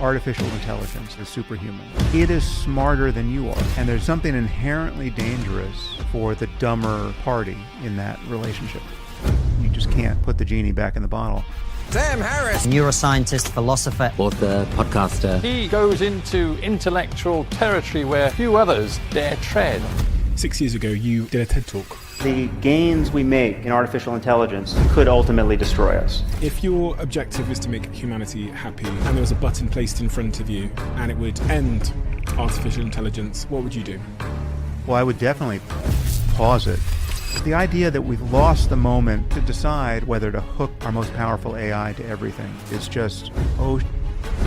artificial intelligence is superhuman. It is smarter than you are. And there's something inherently dangerous for the dumber party in that relationship. You just can't put the genie back in the bottle. Sam Harris, neuroscientist, philosopher, author, podcaster. He goes into intellectual territory where few others dare tread. 6 years ago, you did a TED Talk. The gains we make in artificial intelligence could ultimately destroy us. If your objective was to make humanity happy and there was a button placed in front of you and it would end artificial intelligence, what would you do? Well, I would definitely pause it. The idea that we've lost the moment to decide whether to hook our most powerful AI to everything is just,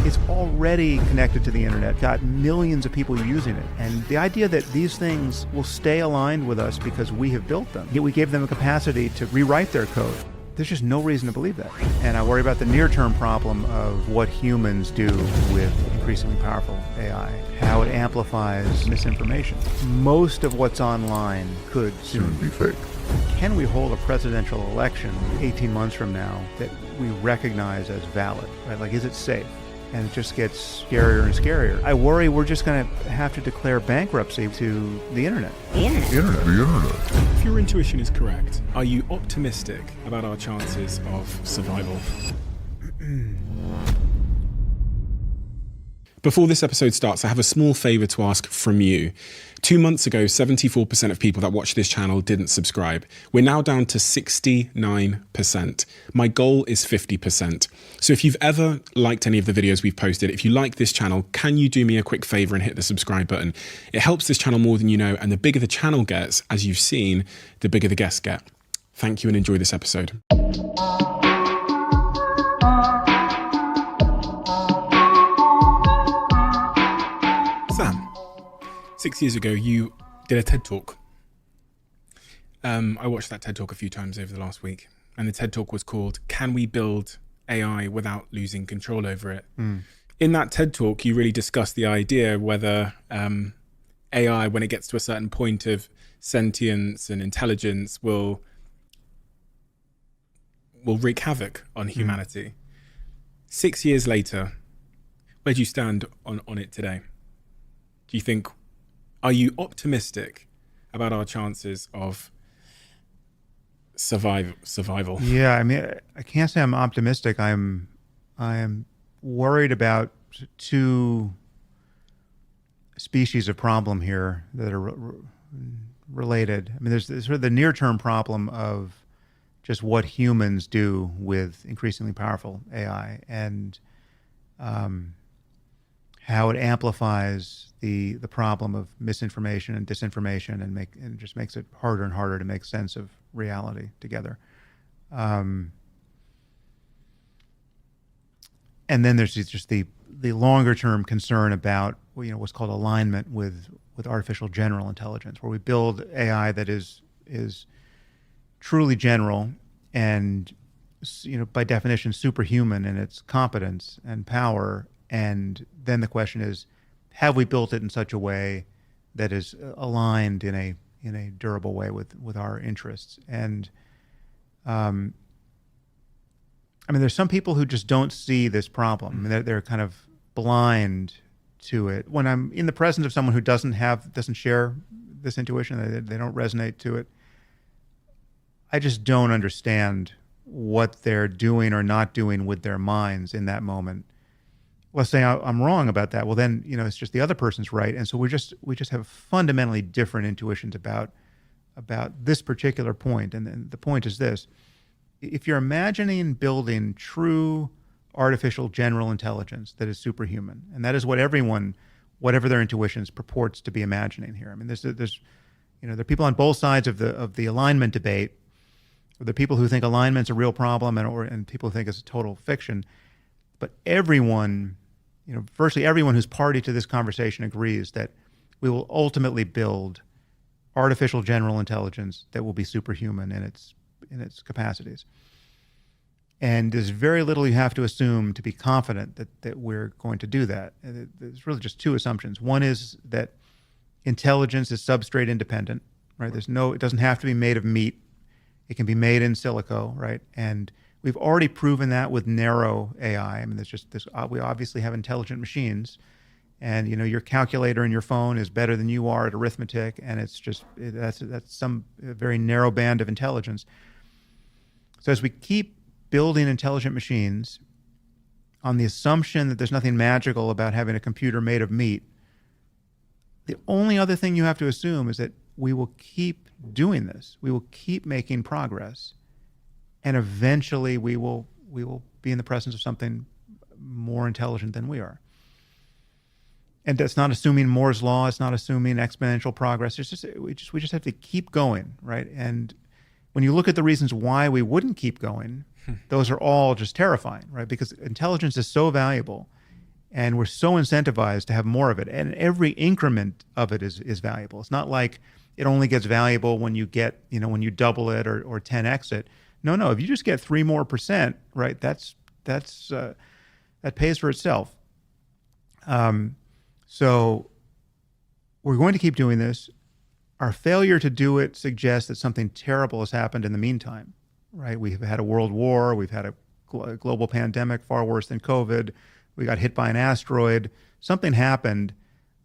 it's already connected to the internet, got millions of people using it. And the idea that these things will stay aligned with us because we have built them, yet we gave them a capacity to rewrite their code, there's just no reason to believe that. And I worry about the near-term problem of what humans do with increasingly powerful AI, how it amplifies misinformation. Most of what's online could soon be fake. Can we hold a presidential election 18 months from now that we recognize as valid? Right? Like, is it safe? And it just gets scarier and scarier. I worry we're just going to have to declare bankruptcy to the internet. The internet. If your intuition is correct, are you optimistic about our chances of survival? Before this episode starts, I have a small favor to ask from you. 2 months ago, 74% of people that watch this channel didn't subscribe. We're now down to 69%. My goal is 50%. So if you've ever liked any of the videos we've posted, if you like this channel, can you do me a quick favor and hit the subscribe button? It helps this channel more than you know, and the bigger the channel gets, as you've seen, the bigger the guests get. Thank you and enjoy this episode. Sam, 6 years ago, you did a TED Talk. I watched that TED Talk a few times over the last week, and the TED Talk was called, Can We Build AI Without Losing Control Over It? In that TED Talk, you really discussed the idea whether AI, when it gets to a certain point of sentience and intelligence, will wreak havoc on humanity. 6 years later, where do you stand on it today? Do you think, are you optimistic about our chances of survival? Yeah, I mean, I can't say I'm optimistic. I am worried about two species of problem here that are related. I mean, there's sort of the near-term problem of just what humans do with increasingly powerful AI and how it amplifies the problem of misinformation and disinformation and just makes it harder and harder to make sense of reality together. And then there's just the longer term concern about what's called alignment with artificial general intelligence, where we build AI that is truly general and by definition superhuman in its competence and power. And then the question is, have we built it in such a way that is aligned in a durable way with our interests? And I mean, there's some people who just don't see this problem. I mean, they're kind of blind to it. When I'm in the presence of someone who doesn't share this intuition, they don't resonate to it, I just don't understand what they're doing or not doing with their minds in that moment. Let's say I'm wrong about that. Well, then, it's just the other person's right. And so we just have fundamentally different intuitions about this particular point. And the point is this: if you're imagining building true artificial general intelligence that is superhuman, and that is what everyone, whatever their intuitions, purports to be imagining here. I mean, there are people on both sides of the alignment debate. There are people who think alignment's a real problem, and people who think it's a total fiction. But everyone, virtually everyone who's party to this conversation agrees that we will ultimately build artificial general intelligence that will be superhuman in its capacities. And there's very little you have to assume to be confident that we're going to do that. And there's really just two assumptions. One is that intelligence is substrate independent, right? It doesn't have to be made of meat. It can be made in silico, right? And We've already proven that with narrow AI. I mean, there's just this. We obviously have intelligent machines, and your calculator in your phone is better than you are at arithmetic, and that's some very narrow band of intelligence. So as we keep building intelligent machines on the assumption that there's nothing magical about having a computer made of meat, the only other thing you have to assume is that we will keep doing this. We will keep making progress, and eventually we will be in the presence of something more intelligent than we are. And that's not assuming Moore's law. It's not assuming exponential progress. We just have to keep going, right? And when you look at the reasons why we wouldn't keep going, those are all just terrifying, right? Because intelligence is so valuable, and we're so incentivized to have more of it, and every increment of it is valuable. It's not like it only gets valuable when you get, when you double it or 10x it. No. If you just get 3% more, right? That pays for itself. So we're going to keep doing this. Our failure to do it suggests that something terrible has happened in the meantime, right? We've had a world war. We've had a global pandemic far worse than COVID. We got hit by an asteroid. Something happened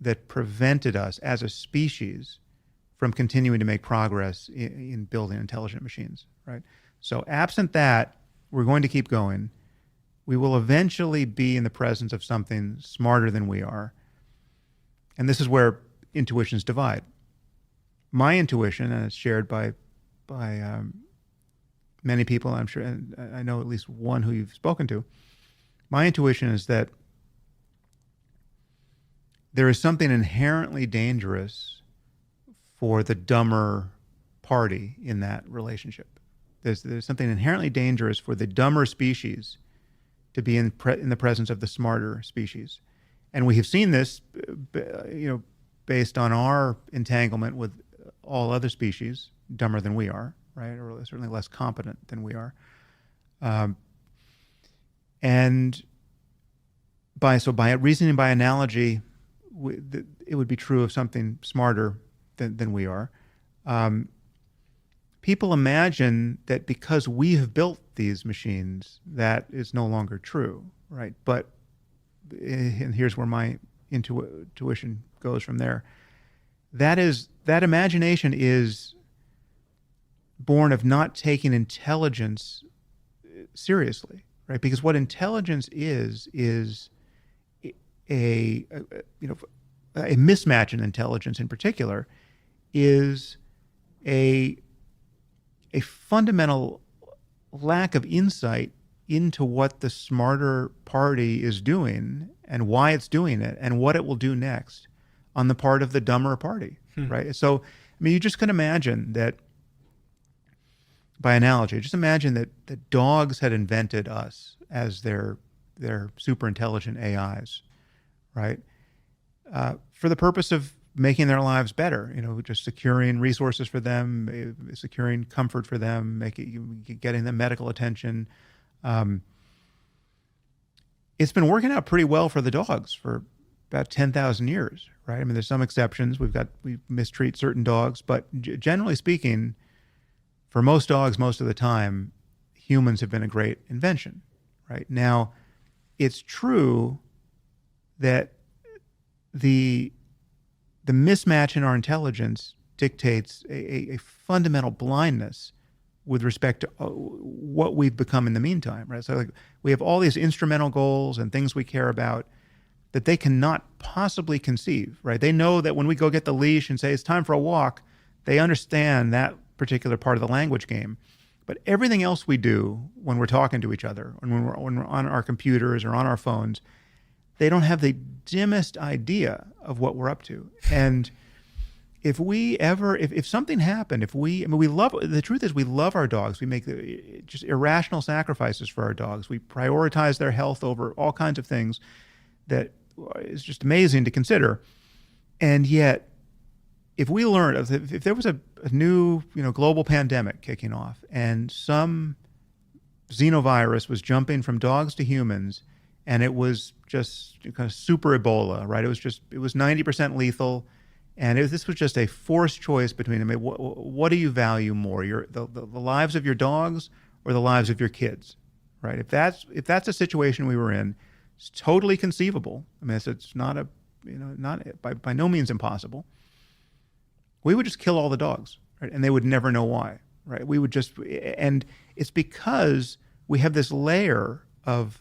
that prevented us as a species from continuing to make progress in building intelligent machines, right? So absent that, we're going to keep going. We will eventually be in the presence of something smarter than we are. And this is where intuitions divide. My intuition, and it's shared by many people, I'm sure, and I know at least one who you've spoken to, my intuition is that there is something inherently dangerous for the dumber party in that relationship. There's something inherently dangerous for the dumber species to be in the presence of the smarter species. And we have seen this, based on our entanglement with all other species, dumber than we are, right? Or certainly less competent than we are. And by reasoning by analogy, it would be true of something smarter than we are. People imagine that because we have built these machines, that is no longer true, right? But, and here's where my intuition goes from there. That imagination is born of not taking intelligence seriously, right? Because what intelligence is a mismatch in intelligence in particular is a fundamental lack of insight into what the smarter party is doing and why it's doing it and what it will do next on the part of the dumber party, right? So, you just can imagine that, by analogy, just imagine that dogs had invented us as their super intelligent AIs, right? For the purpose of making their lives better, just securing resources for them, securing comfort for them, getting them medical attention. It's been working out pretty well for the dogs for about 10,000 years, right? There's some exceptions. We mistreat certain dogs, but generally speaking, for most dogs, most of the time, humans have been a great invention, right? Now, it's true that the mismatch in our intelligence dictates a fundamental blindness with respect to what we've become in the meantime, right? So we have all these instrumental goals and things we care about that they cannot possibly conceive, right? They know that when we go get the leash and say it's time for a walk, they understand that particular part of the language game. But everything else we do when we're talking to each other, and when we're on our computers or on our phones, they don't have the dimmest idea of what we're up to. And if something happened, we love, the truth is we love our dogs. We make just irrational sacrifices for our dogs. We prioritize their health over all kinds of things that is just amazing to consider. And yet, if we learned, if there was a new, global pandemic kicking off and some xenovirus was jumping from dogs to humans, and it was just kind of super Ebola, right? It was 90% lethal, and this was just a forced choice between them. What do you value more, the lives of your dogs or the lives of your kids, right? If that's a situation we were in, it's totally conceivable. I mean, it's not not by no means impossible. We would just kill all the dogs, right? And they would never know why, right? We would just, and it's because we have this layer of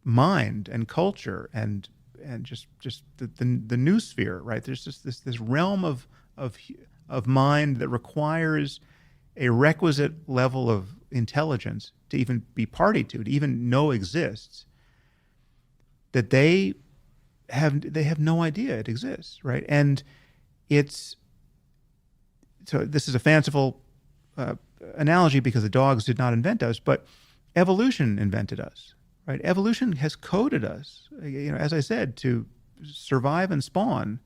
mind and culture and just the new sphere, right? There's just this realm of mind that requires a requisite level of intelligence to even be party to even know exists, that they have no idea it exists, right? And so this is a fanciful analogy because the dogs did not invent us, but evolution invented us, right? Evolution has coded us, as I said, to survive and spawn,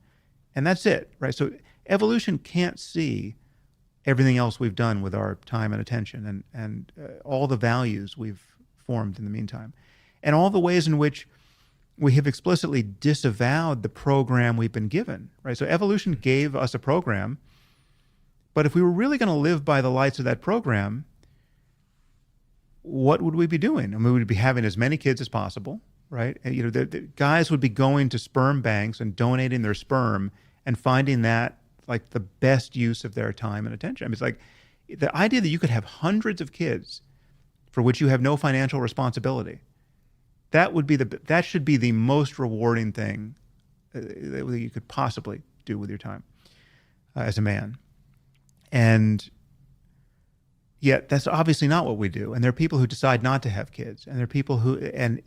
and that's it, right? So evolution can't see everything else we've done with our time and attention and all the values we've formed in the meantime, and all the ways in which we have explicitly disavowed the program we've been given, right? So evolution gave us a program, but if we were really going to live by the lights of that program, what would we be doing? I mean, we'd be having as many kids as possible, right? And, the guys would be going to sperm banks and donating their sperm and finding that like the best use of their time and attention. I mean, it's like the idea that you could have hundreds of kids for which you have no financial responsibility. That should be the most rewarding thing that you could possibly do with your time as a man. And yet that's obviously not what we do. And there are people who decide not to have kids, and there are people who and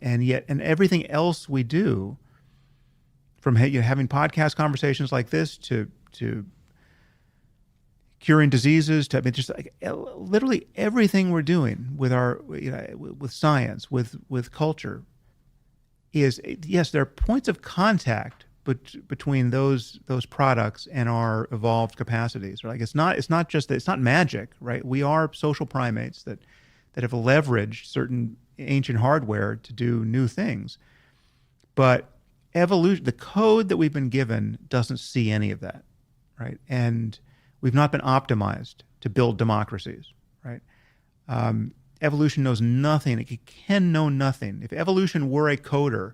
everything else we do, from having podcast conversations like this to curing diseases, to just like literally everything we're doing with our with science, with culture, is, yes, there are points of contact between those products and our evolved capacities. Right? Like it's not magic, right? We are social primates that have leveraged certain ancient hardware to do new things, but evolution, the code that we've been given, doesn't see any of that, right? And we've not been optimized to build democracies, right? Evolution knows nothing. It can know nothing. If evolution were a coder,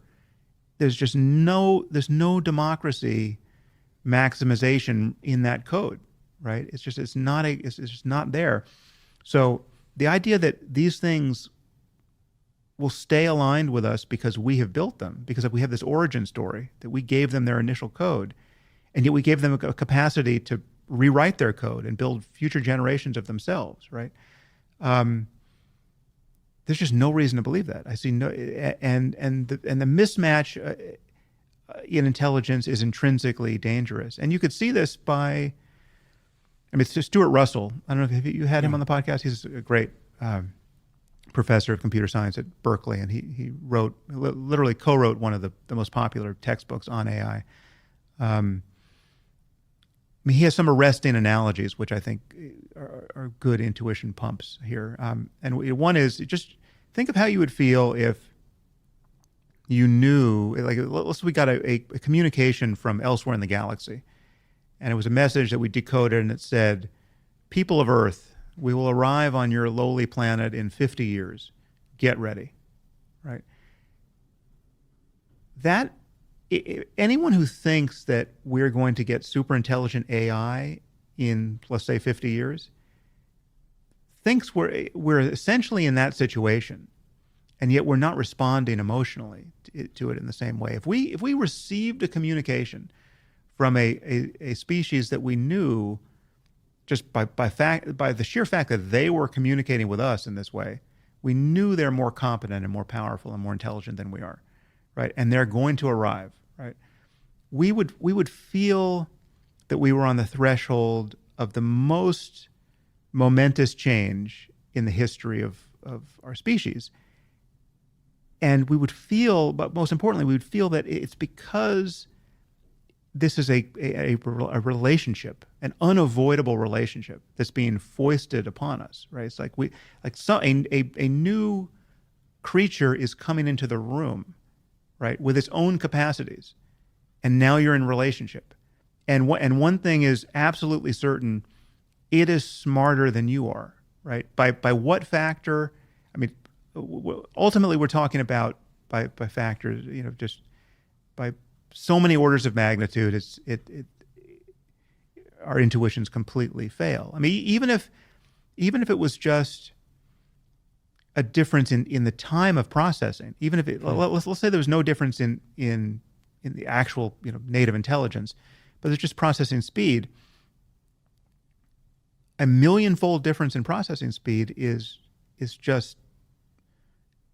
there's no democracy maximization in that code, right? It's just not there. So the idea that these things will stay aligned with us because we have built them, because we have this origin story that we gave them their initial code, and yet we gave them a capacity to rewrite their code and build future generations of themselves, right? There's just no reason to believe that. I see no, and the mismatch in intelligence is intrinsically dangerous, and you could see this by, it's Stuart Russell. I don't know if you had him on the podcast. He's a great professor of computer science at Berkeley, and he literally co-wrote one of the most popular textbooks on AI. He has some arresting analogies, which I think are good intuition pumps here. And one is, just think of how you would feel if you knew, like, let's say we got a communication from elsewhere in the galaxy, and it was a message that we decoded, and it said, "People of Earth, we will arrive on your lowly planet in 50 years. Get ready," right? Anyone who thinks that we're going to get super intelligent AI in, let's say, 50 years, thinks we're essentially in that situation, and yet we're not responding emotionally to it in the same way. If we received a communication from a species that we knew, just by the sheer fact that they were communicating with us in this way, we knew they're more competent and more powerful and more intelligent than we are, right? And they're going to arrive, right? We would feel that we were on the threshold of the most momentous change in the history of our species. And we would feel, but most importantly, we would feel that it's because this is a relationship, an unavoidable relationship that's being foisted upon us, right? It's like a new creature is coming into the room, right, with its own capacities, and now you're in relationship. And one thing is absolutely certain: it is smarter than you are, right? By what factor? I mean, ultimately we're talking about by factors, just by so many orders of magnitude, our intuitions completely fail. I mean, even if it was just a difference in the time of processing, even if let's say there was no difference in the actual native intelligence, but there's just processing speed. A millionfold difference in processing speed is just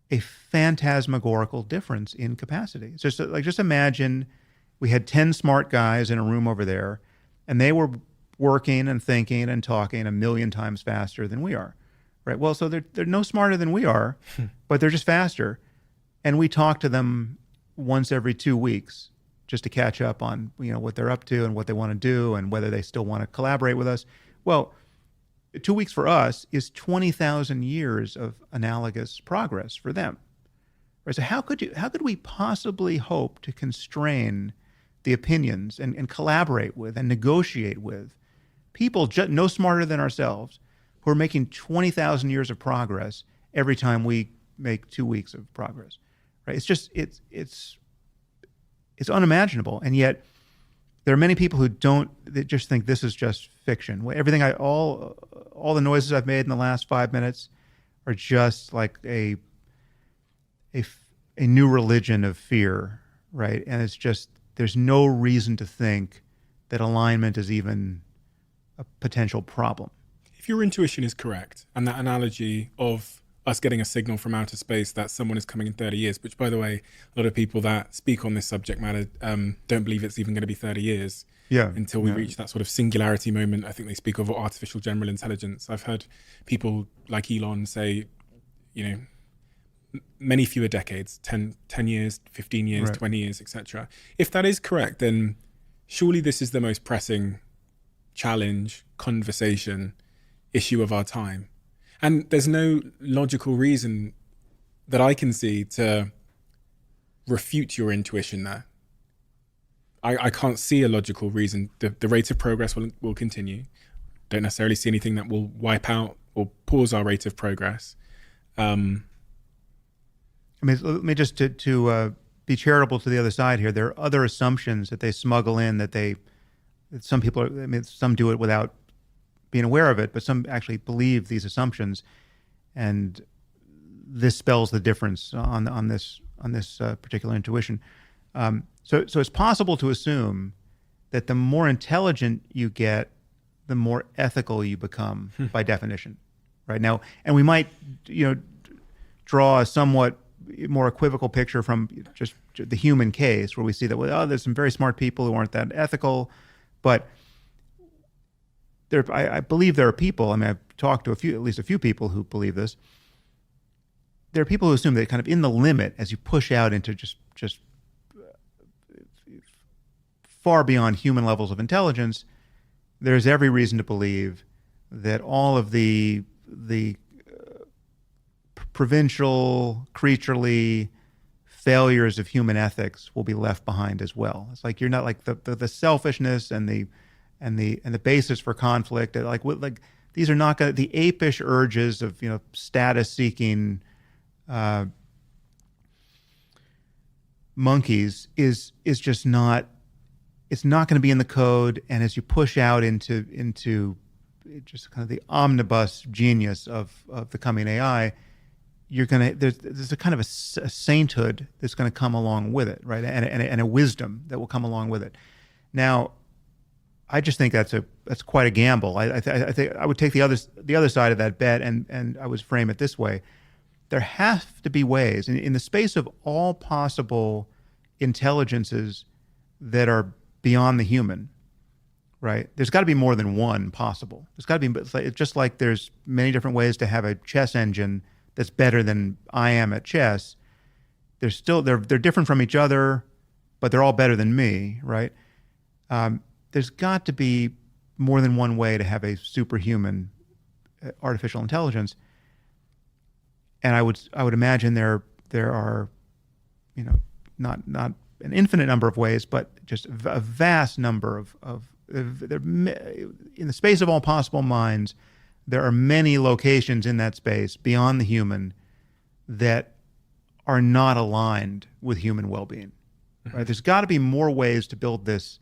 a phantasmagorical difference in capacity. It's just imagine we had 10 smart guys in a room over there, and they were working and thinking and talking a million times faster than we are, right? Well, so they're no smarter than we are, but they're just faster, and we talk to them once every 2 weeks just to catch up on what they're up to and what they want to do and whether they still want to collaborate with us. Well, 2 weeks for us is 20,000 years of analogous progress for them. Right? So how could we possibly hope to constrain the opinions and collaborate with and negotiate with people no smarter than ourselves who are making 20,000 years of progress every time we make 2 weeks of progress? Right? It's unimaginable, and yet there are many people that just think this is just fiction. All the noises I've made in the last 5 minutes are just like a new religion of fear, right? And it's just, there's no reason to think that alignment is even a potential problem. If your intuition is correct, and that analogy of us getting a signal from outer space that someone is coming in 30 years, which, by the way, a lot of people that speak on this subject matter don't believe it's even going to be 30 years until we reach that sort of singularity moment. I think they speak of artificial general intelligence. I've heard people like Elon say, many fewer decades, 10 years, 15 years, right. 20 years, etc. If that is correct, then surely this is the most pressing challenge, conversation, issue of our time. And there's no logical reason that I can see to refute your intuition there. I can't see a logical reason. The rate of progress will continue. Don't necessarily see anything that will wipe out or pause our rate of progress. I mean, let me just to be charitable to the other side here. There are other assumptions that they smuggle in that some people, some do it without being aware of it, but some actually believe these assumptions, and this spells the difference on this particular intuition. So it's possible to assume that the more intelligent you get, the more ethical you become by definition, right? Now, and we might draw a somewhat more equivocal picture from just the human case, where we see that there's some very smart people who aren't that ethical, but I believe there are people. I mean, I've talked to at least a few people who believe this. There are people who assume that kind of in the limit, as you push out into just far beyond human levels of intelligence, there's every reason to believe that all of the provincial, creaturely failures of human ethics will be left behind as well. It's like you're not like the selfishness and the basis for conflict. Like these are not going to, the apish urges of status seeking monkeys is just not. It's not going to be in the code. And as you push out into just kind of the omnibus genius of the coming AI, there's a kind of a sainthood that's going to come along with it, right? And a wisdom that will come along with it. Now, I just think that's quite a gamble. I think I would take the other side of that bet, and I would frame it this way: there have to be ways in the space of all possible intelligences that are beyond the human, right? There's got to be more than one possible. There's got to be, it's just like there's many different ways to have a chess engine that's better than I am at chess. They're different from each other, but they're all better than me, right? There's got to be more than one way to have a superhuman artificial intelligence, and I would imagine there are, not an infinite number of ways, but just a vast number in the space of all possible minds. There are many locations in that space beyond the human that are not aligned with human well-being. Right? There's got to be more ways to build this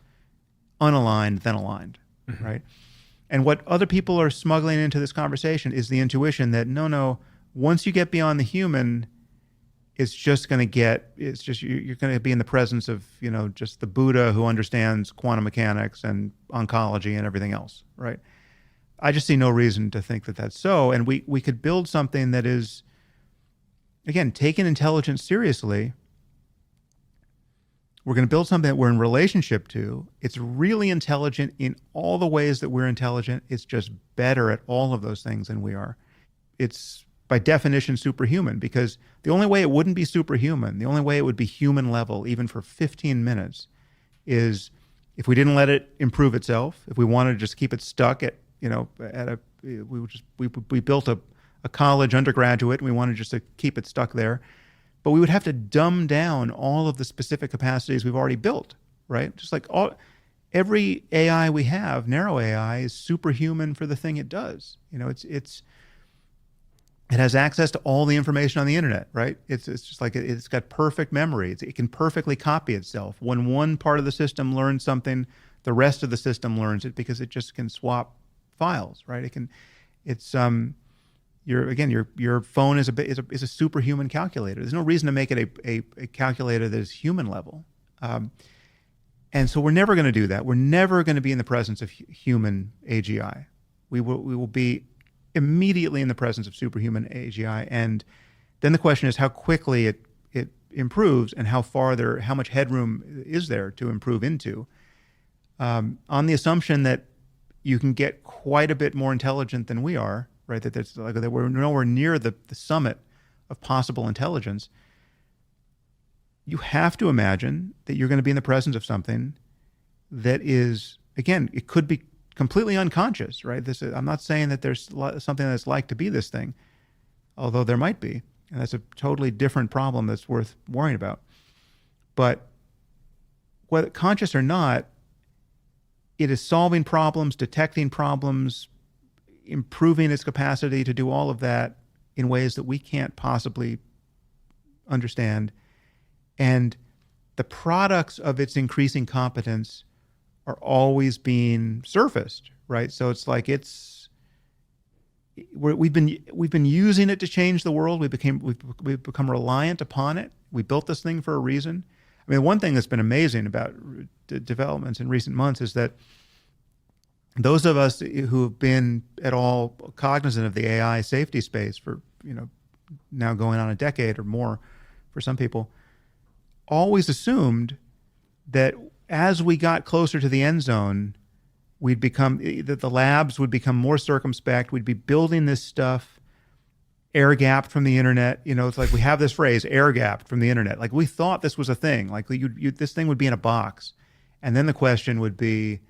unaligned than aligned, right? And what other people are smuggling into this conversation is the intuition that no, once you get beyond the human, you're going to be in the presence of, just the Buddha who understands quantum mechanics and oncology and everything else, right? I just see no reason to think that that's so. And we could build something that is, again, taking intelligence seriously. We're going to build something that we're in relationship to. It's really intelligent in all the ways that we're intelligent. It's just better at all of those things than we are. It's by definition superhuman, because the only way it wouldn't be superhuman, the only way it would be human level, even for 15 minutes, is if we didn't let it improve itself. If we wanted to just keep it stuck at, we built a college undergraduate and we wanted just to keep it stuck there. But we would have to dumb down all of the specific capacities we've already built, right? Just like every AI we have, narrow AI, is superhuman for the thing it does. It has access to all the information on the internet, right? It's just like it's got perfect memory. It can perfectly copy itself. When one part of the system learns something, the rest of the system learns it because it just can swap files, right? Your phone is a superhuman calculator. There's no reason to make it a calculator that is human level. And so we're never going to do that. We're never going to be in the presence of human AGI. We will be immediately in the presence of superhuman AGI. And then the question is how quickly it improves and how much headroom is there to improve into, on the assumption that you can get quite a bit more intelligent than we are, right? That we're nowhere near the summit of possible intelligence. You have to imagine that you're going to be in the presence of something that is, again, it could be completely unconscious, right? I'm not saying that there's something that's like to be this thing, although there might be, and that's a totally different problem that's worth worrying about. But whether conscious or not, it is solving problems, detecting problems, improving its capacity to do all of that in ways that we can't possibly understand. And the products of its increasing competence are always being surfaced, right? So it's like we've been using it to change the world. We've become reliant upon it. We built this thing for a reason. I mean, one thing that's been amazing about developments in recent months is that those of us who have been at all cognizant of the AI safety space for, now going on a decade or more for some people, always assumed that as we got closer to the end zone, that the labs would become more circumspect. We'd be building this stuff air-gapped from the internet. It's like we have this phrase, air-gapped from the internet. Like we thought this was a thing. Like this thing would be in a box. And then the question would be,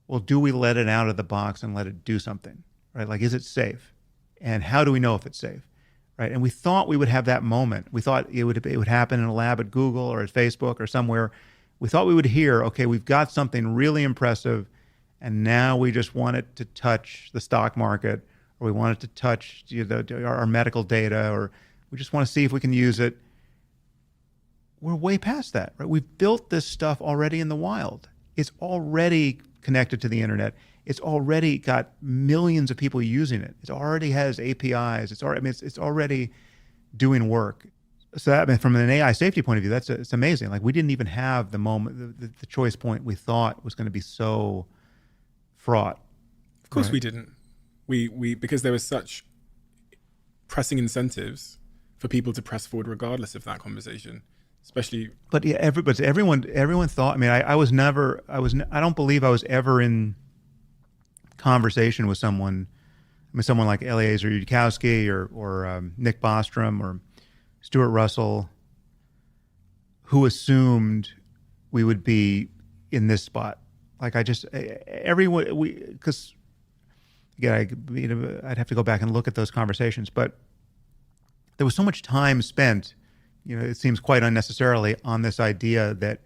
well, do we let it out of the box and let it do something, right? Like, is it safe? And how do we know if it's safe, right? And we thought we would have that moment. We thought it would happen in a lab at Google or at Facebook or somewhere. We thought we would hear, okay, we've got something really impressive, and now we just want it to touch the stock market, or we want it to touch our medical data, or we just want to see if we can use it. We're way past that, right? We've built this stuff already in the wild. It's already connected to the internet. It's already got millions of people using it. It already has APIs. It's already doing work. So that, from an AI safety point of view, it's amazing. Like we didn't even have the moment, the choice point we thought was going to be so fraught. Of course, right? We didn't. We because there was such pressing incentives for people to press forward regardless of that conversation. Especially, but yeah, everyone thought. I mean, I don't believe I was ever in conversation with someone. I mean, someone like Eliezer Yudkowsky or Nick Bostrom or Stuart Russell, who assumed we would be in this spot. Like because again, I'd have to go back and look at those conversations, but there was so much time spent. It seems quite unnecessarily on this idea that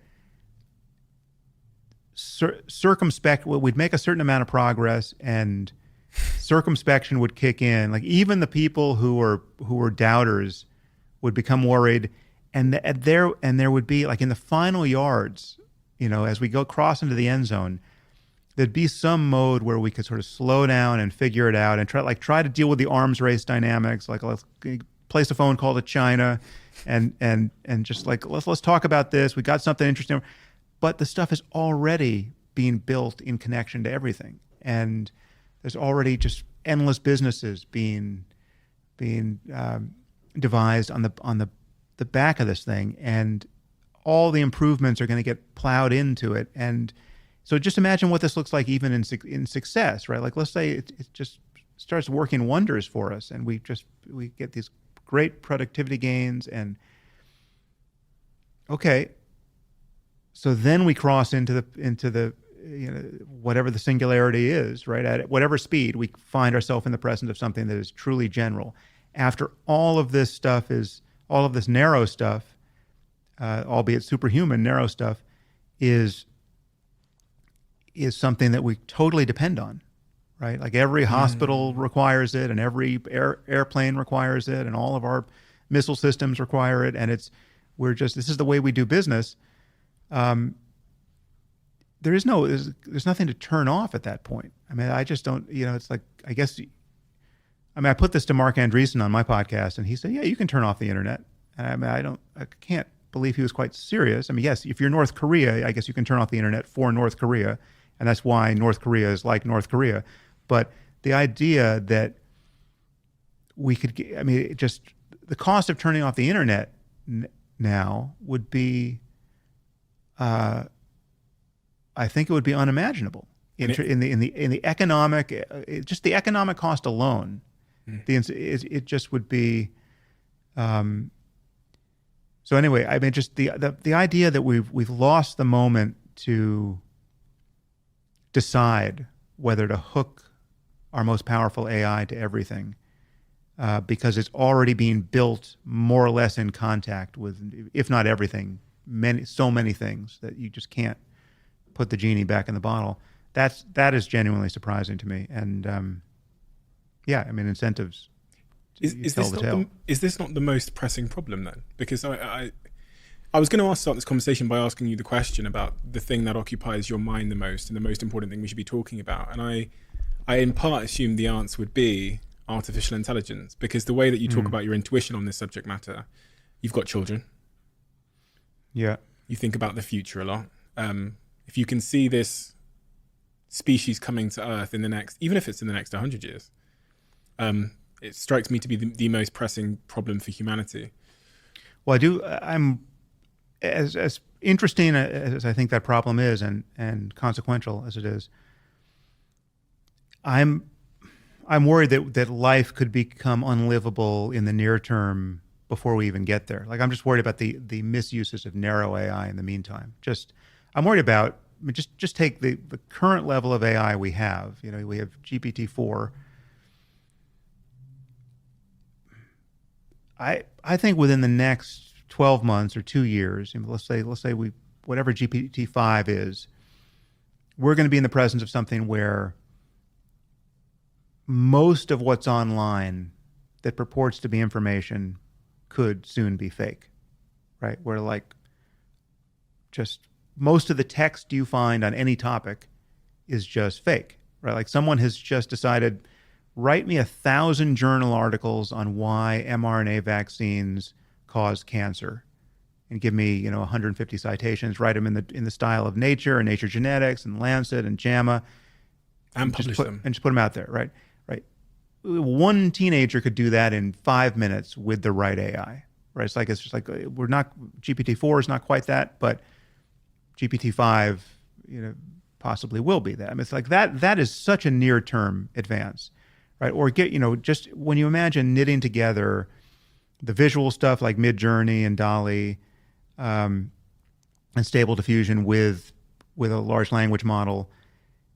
we'd make a certain amount of progress and circumspection would kick in. Like even the people who were doubters would become worried, and there would be, like, in the final yards, as we go cross into the end zone, there'd be some mode where we could sort of slow down and figure it out and try to deal with the arms race dynamics. Like, let's place a phone call to China, and just like, let's talk about this. We got something interesting, but the stuff is already being built in connection to everything, and there's already just endless businesses being devised on the back of this thing, and all the improvements are going to get plowed into it. And so just imagine what this looks like even in success, right? Like, let's say it just starts working wonders for us, and we get these great productivity gains, and okay, so then we cross into the whatever the singularity is, right? At whatever speed, we find ourselves in the presence of something that is truly general. After all of this narrow stuff, albeit superhuman narrow stuff, is something that we totally depend on, right? Like, every hospital requires it, and every airplane requires it, and all of our missile systems require it, and this is the way we do business. There's nothing to turn off at that point. I mean, I just don't, it's like, I put this to Mark Andreessen on my podcast, and he said, yeah, you can turn off the internet. And I can't believe he was quite serious. I mean, yes, if you're North Korea, I guess you can turn off the internet for North Korea, and that's why North Korea is like North Korea. But the idea that we could, just the cost of turning off the internet now would be, I think it would be unimaginable in the economic, just the economic cost alone. It just would be. So anyway, I mean, just the idea that we've lost the moment to decide whether to hook our most powerful AI to everything, because it's already being built more or less in contact with, if not everything, so many things that you just can't put the genie back in the bottle. That is genuinely surprising to me. And incentives. Is this not the most pressing problem then? Because I was going to start this conversation by asking you the question about the thing that occupies your mind the most and the most important thing we should be talking about. And I in part assumed the answer would be artificial intelligence, because the way that you talk about your intuition on this subject matter, you've got children. Yeah. You think about the future a lot. If you can see this species coming to Earth even if it's in the next 100 years, it strikes me to be the most pressing problem for humanity. Well, I'm as interesting as I think that problem is, and consequential as it is, I'm worried that life could become unlivable in the near term before we even get there. Like, I'm just worried about the misuses of narrow AI in the meantime. I'm worried about, just take the current level of AI we have. We have GPT-4. I think within the next 12 months or 2 years, let's say whatever GPT-5 is, we're going to be in the presence of something where most of what's online that purports to be information could soon be fake, right? Where, like, just most of the text you find on any topic is just fake, right? Like, someone has just decided, write me 1,000 journal articles on why mRNA vaccines cause cancer, and give me 150 citations. Write them in the style of Nature and Nature Genetics and Lancet and JAMA, and publish them, and just put them out there, right? One teenager could do that in 5 minutes with the right AI, right? It's just like we're not, GPT-4 is not quite that, but GPT-5, possibly will be that. I mean, it's like that is such a near-term advance, right? Or just when you imagine knitting together the visual stuff like Midjourney and DALL-E, and Stable Diffusion with a large language model,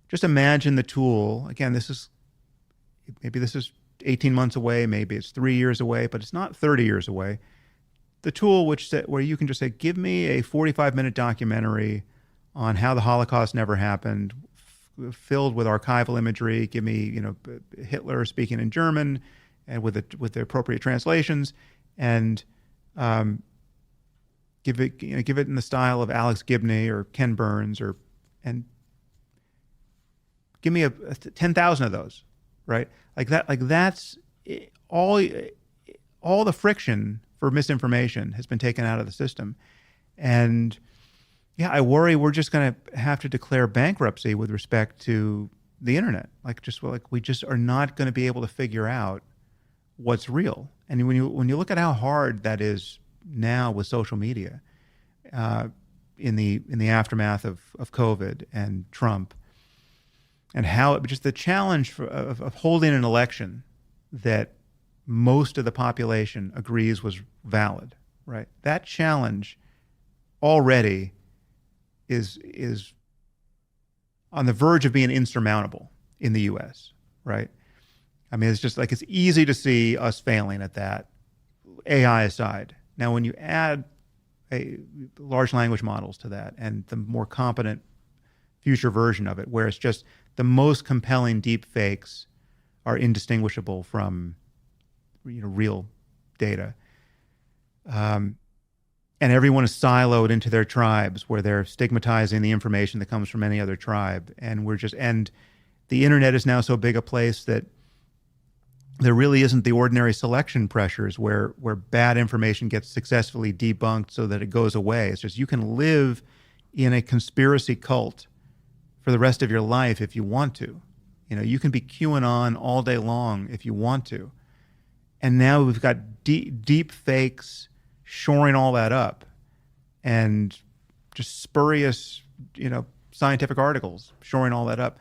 just imagine the tool. Again, maybe this is 18 months away, maybe it's 3 years away, but it's not 30 years away. The tool where you can just say, give me a 45-minute documentary on how the Holocaust never happened, filled with archival imagery. Give me, Hitler speaking in German, and with the appropriate translations, and give it in the style of Alex Gibney or Ken Burns, and give me a 10,000 of those, right? Like that. Like that's all the friction for misinformation has been taken out of the system, and yeah, I worry we're just going to have to declare bankruptcy with respect to the internet. Like we just are not going to be able to figure out what's real. And when you look at how hard that is now with social media, in the aftermath of COVID and Trump, and how just the challenge of holding an election that most of the population agrees was valid, right? That challenge already is on the verge of being insurmountable in the U.S., right? I mean, it's just like it's easy to see us failing at that, AI aside. Now, when you add large language models to that and the more competent future version of it, where it's just the most compelling deep fakes are indistinguishable from real data, and everyone is siloed into their tribes where they're stigmatizing the information that comes from any other tribe, and the internet is now so big a place that there really isn't the ordinary selection pressures where bad information gets successfully debunked so that it goes away. It's just you can live in a conspiracy cult for the rest of your life if you want to. You can be QAnon all day long if you want to. And now we've got deep fakes shoring all that up, and just spurious, scientific articles shoring all that up.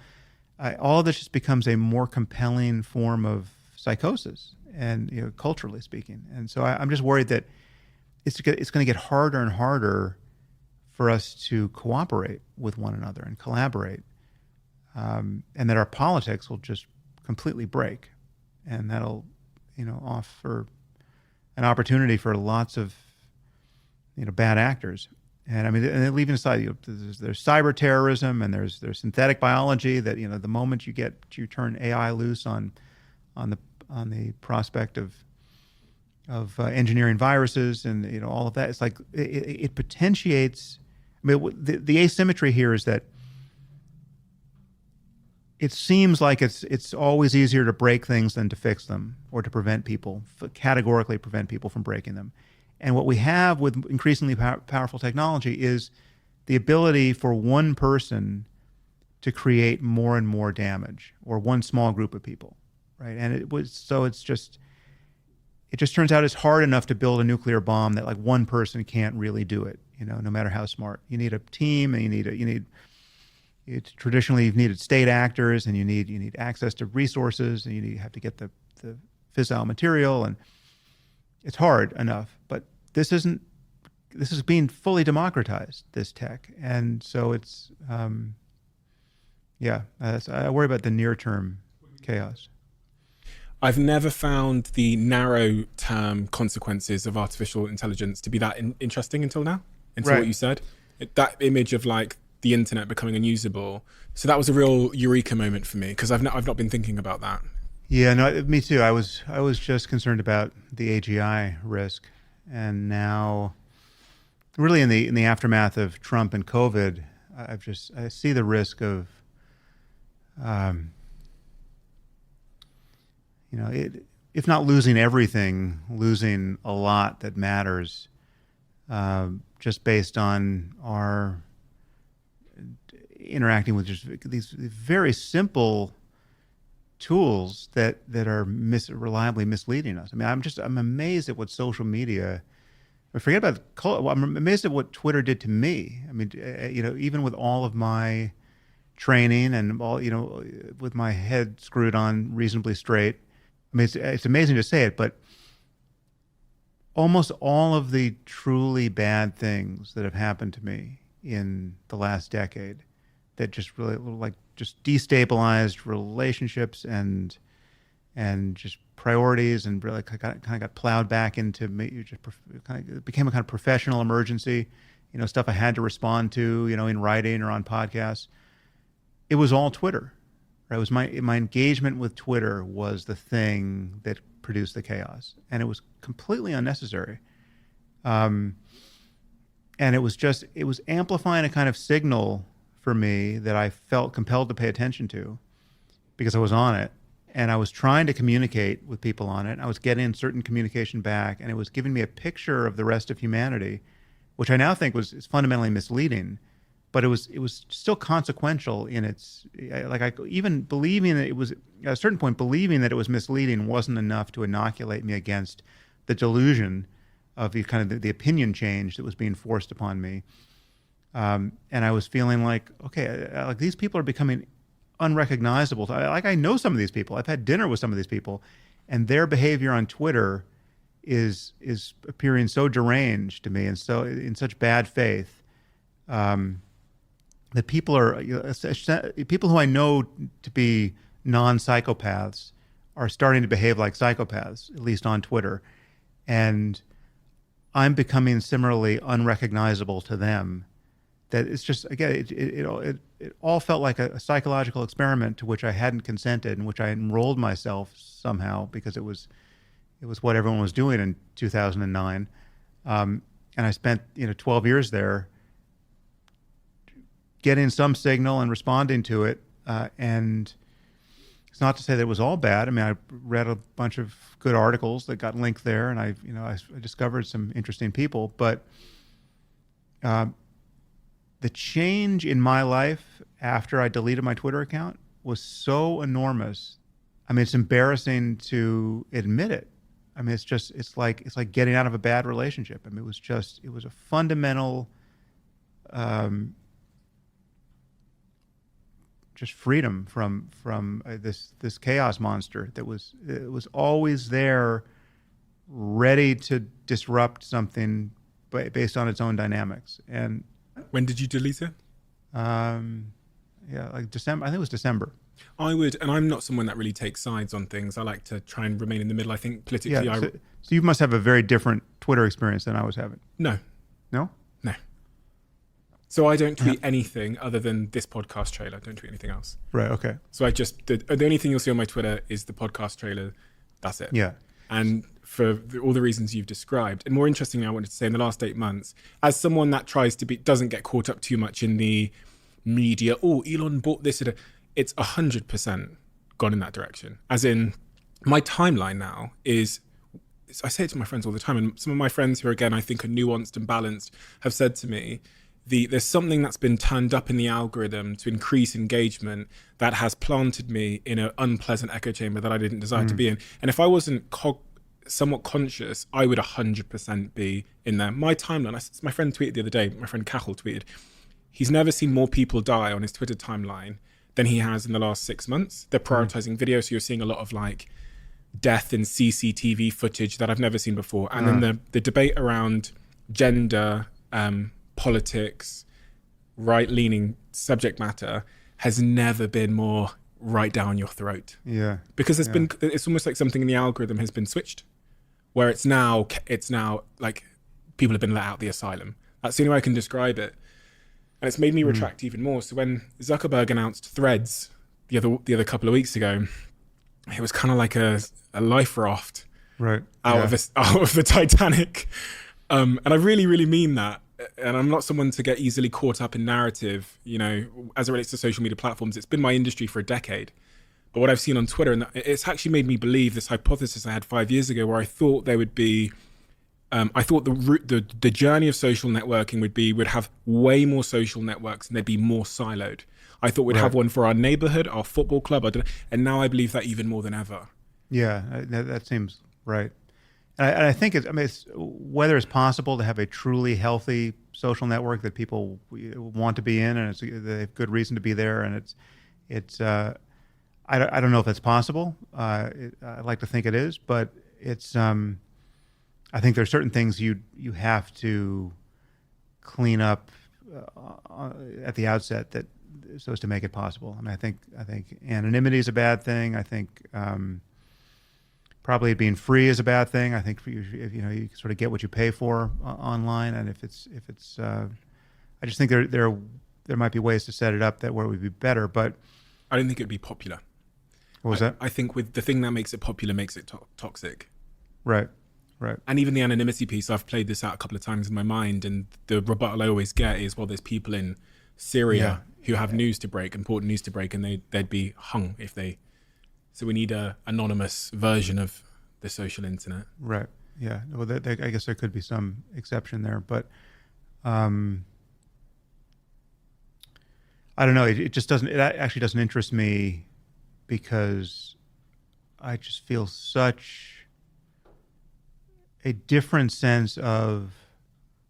All of this just becomes a more compelling form of psychosis, and culturally speaking. And so I'm just worried that it's going to get harder and harder for us to cooperate with one another and collaborate, and that our politics will just completely break, and that'll offer an opportunity for lots of bad actors. And I mean, and leaving aside, there's cyber terrorism, and there's synthetic biology that the moment you turn AI loose on the prospect of engineering viruses and all of that, it's like it potentiates. I mean, the asymmetry here is that it seems like it's always easier to break things than to fix them, or to categorically prevent people from breaking them. And what we have with increasingly powerful technology is the ability for one person to create more and more damage, or one small group of people, right? And it just turns out it's hard enough to build a nuclear bomb that like one person can't really do it, no matter how smart. You need a team, and traditionally you've needed state actors, and you need access to resources, and you have to get the fissile material, and it's hard enough. But this is being fully democratized, this tech, and so it's I worry about the near term chaos. I've never found the narrow term consequences of artificial intelligence to be that interesting until now, until Right. what you said. That image of like the internet becoming unusable. So that was a real eureka moment for me, because I've not been thinking about that. Yeah, no, me too. I was just concerned about the AGI risk, and now, really in the aftermath of Trump and COVID, I see the risk of, if not losing everything, losing a lot that matters, just based on our interacting with just these very simple tools that are reliably misleading us. I mean, I'm amazed at what social media. Forget about I'm amazed at what Twitter did to me. I mean, even with all of my training and all, with my head screwed on reasonably straight. I mean, it's amazing to say it, but almost all of the truly bad things that have happened to me in the last decade, that just really just destabilized relationships and just priorities, and really kind of got plowed back into me. It became a kind of professional emergency, stuff I had to respond to, in writing or on podcasts. It was all Twitter, right? It was my engagement with Twitter was the thing that produced the chaos, and it was completely unnecessary. And it was amplifying a kind of signal for me that I felt compelled to pay attention to because I was on it. And I was trying to communicate with people on it. I was getting certain communication back, and it was giving me a picture of the rest of humanity, which I now think is fundamentally misleading. But it was still consequential in its, even believing that it was, at a certain point, believing that it was misleading wasn't enough to inoculate me against the delusion of the opinion change that was being forced upon me. And I was feeling like, okay, like these people are becoming unrecognizable. I know some of these people. I've had dinner with some of these people, and their behavior on Twitter is appearing so deranged to me and so in such bad faith that people are people who I know to be non-psychopaths are starting to behave like psychopaths, at least on Twitter, and I'm becoming similarly unrecognizable to them. That it's just, again, it all felt like a psychological experiment to which I hadn't consented, in which I enrolled myself somehow because it was what everyone was doing in 2009, and I spent 12 years there, getting some signal and responding to it, and it's not to say that it was all bad. I mean, I read a bunch of good articles that got linked there, and I discovered some interesting people, but the change in my life after I deleted my Twitter account was so enormous. I mean, it's embarrassing to admit it. I mean, it's like getting out of a bad relationship. I mean, it was a fundamental, just freedom from this chaos monster that was always there, ready to disrupt something based on its own dynamics. And when did you delete it? Yeah, like December. I think it was December. I would, and I'm not someone that really takes sides on things. I like to try and remain in the middle. I think politically, Yeah, so you must have a very different Twitter experience than I was having. No. No? No. So I don't tweet anything other than this podcast trailer. I don't tweet anything else. Right, okay. So I just, the only thing you'll see on my Twitter is the podcast trailer. That's it. Yeah. And for all the reasons you've described. And more interestingly, I wanted to say in the last 8 months, as someone that doesn't get caught up too much in the media, oh, Elon bought this, it's 100% gone in that direction. As in, my timeline now is, I say it to my friends all the time, and some of my friends who, again, I think are nuanced and balanced, have said to me, there's something that's been turned up in the algorithm to increase engagement that has planted me in an unpleasant echo chamber that I didn't desire to be in. And if I wasn't somewhat conscious, I would 100% be in there. My timeline, my friend tweeted the other day, my friend Cahill tweeted, he's never seen more people die on his Twitter timeline than he has in the last 6 months. They're prioritizing video, so you're seeing a lot of like death and CCTV footage that I've never seen before. And then the debate around gender, politics, right-leaning subject matter has never been more right down your throat. Yeah. Because it's almost like something in the algorithm has been switched, where it's now like people have been let out the asylum. That's the only way I can describe it. And it's made me retract even more. So when Zuckerberg announced Threads the other couple of weeks ago, it was kind of like a life raft out of the Titanic. And I really, really mean that. And I'm not someone to get easily caught up in narrative, as it relates to social media platforms. It's been my industry for a decade. But what I've seen on Twitter, and it's actually made me believe this hypothesis I had 5 years ago, where I thought there would be, I thought the journey of social networking would have way more social networks and they'd be more siloed. I thought we'd have one for our neighborhood, our football club, and now I believe that even more than ever. Yeah, that seems right. And I think it's whether it's possible to have a truly healthy social network that people want to be in, and they have good reason to be there, and I don't know if that's possible. I'd like to think it is, but it's I think there's certain things you have to clean up at the outset so as to make it possible. I mean, I think anonymity is a bad thing. I think probably being free is a bad thing. I think you sort of get what you pay for online, and if it's I just think there might be ways to set it up where it would be better. But I don't think it'd be popular. What was that? I think with the thing that makes it popular makes it toxic. Right. Right. And even the anonymity piece, I've played this out a couple of times in my mind, and the rebuttal I always get is, well, there's people in Syria who have news to break, important news to break, and they'd be hung if they... So we need a anonymous version of the social internet. Right. Yeah. Well, I guess there could be some exception there, but I don't know. It just doesn't. It actually doesn't interest me because I just feel such a different sense of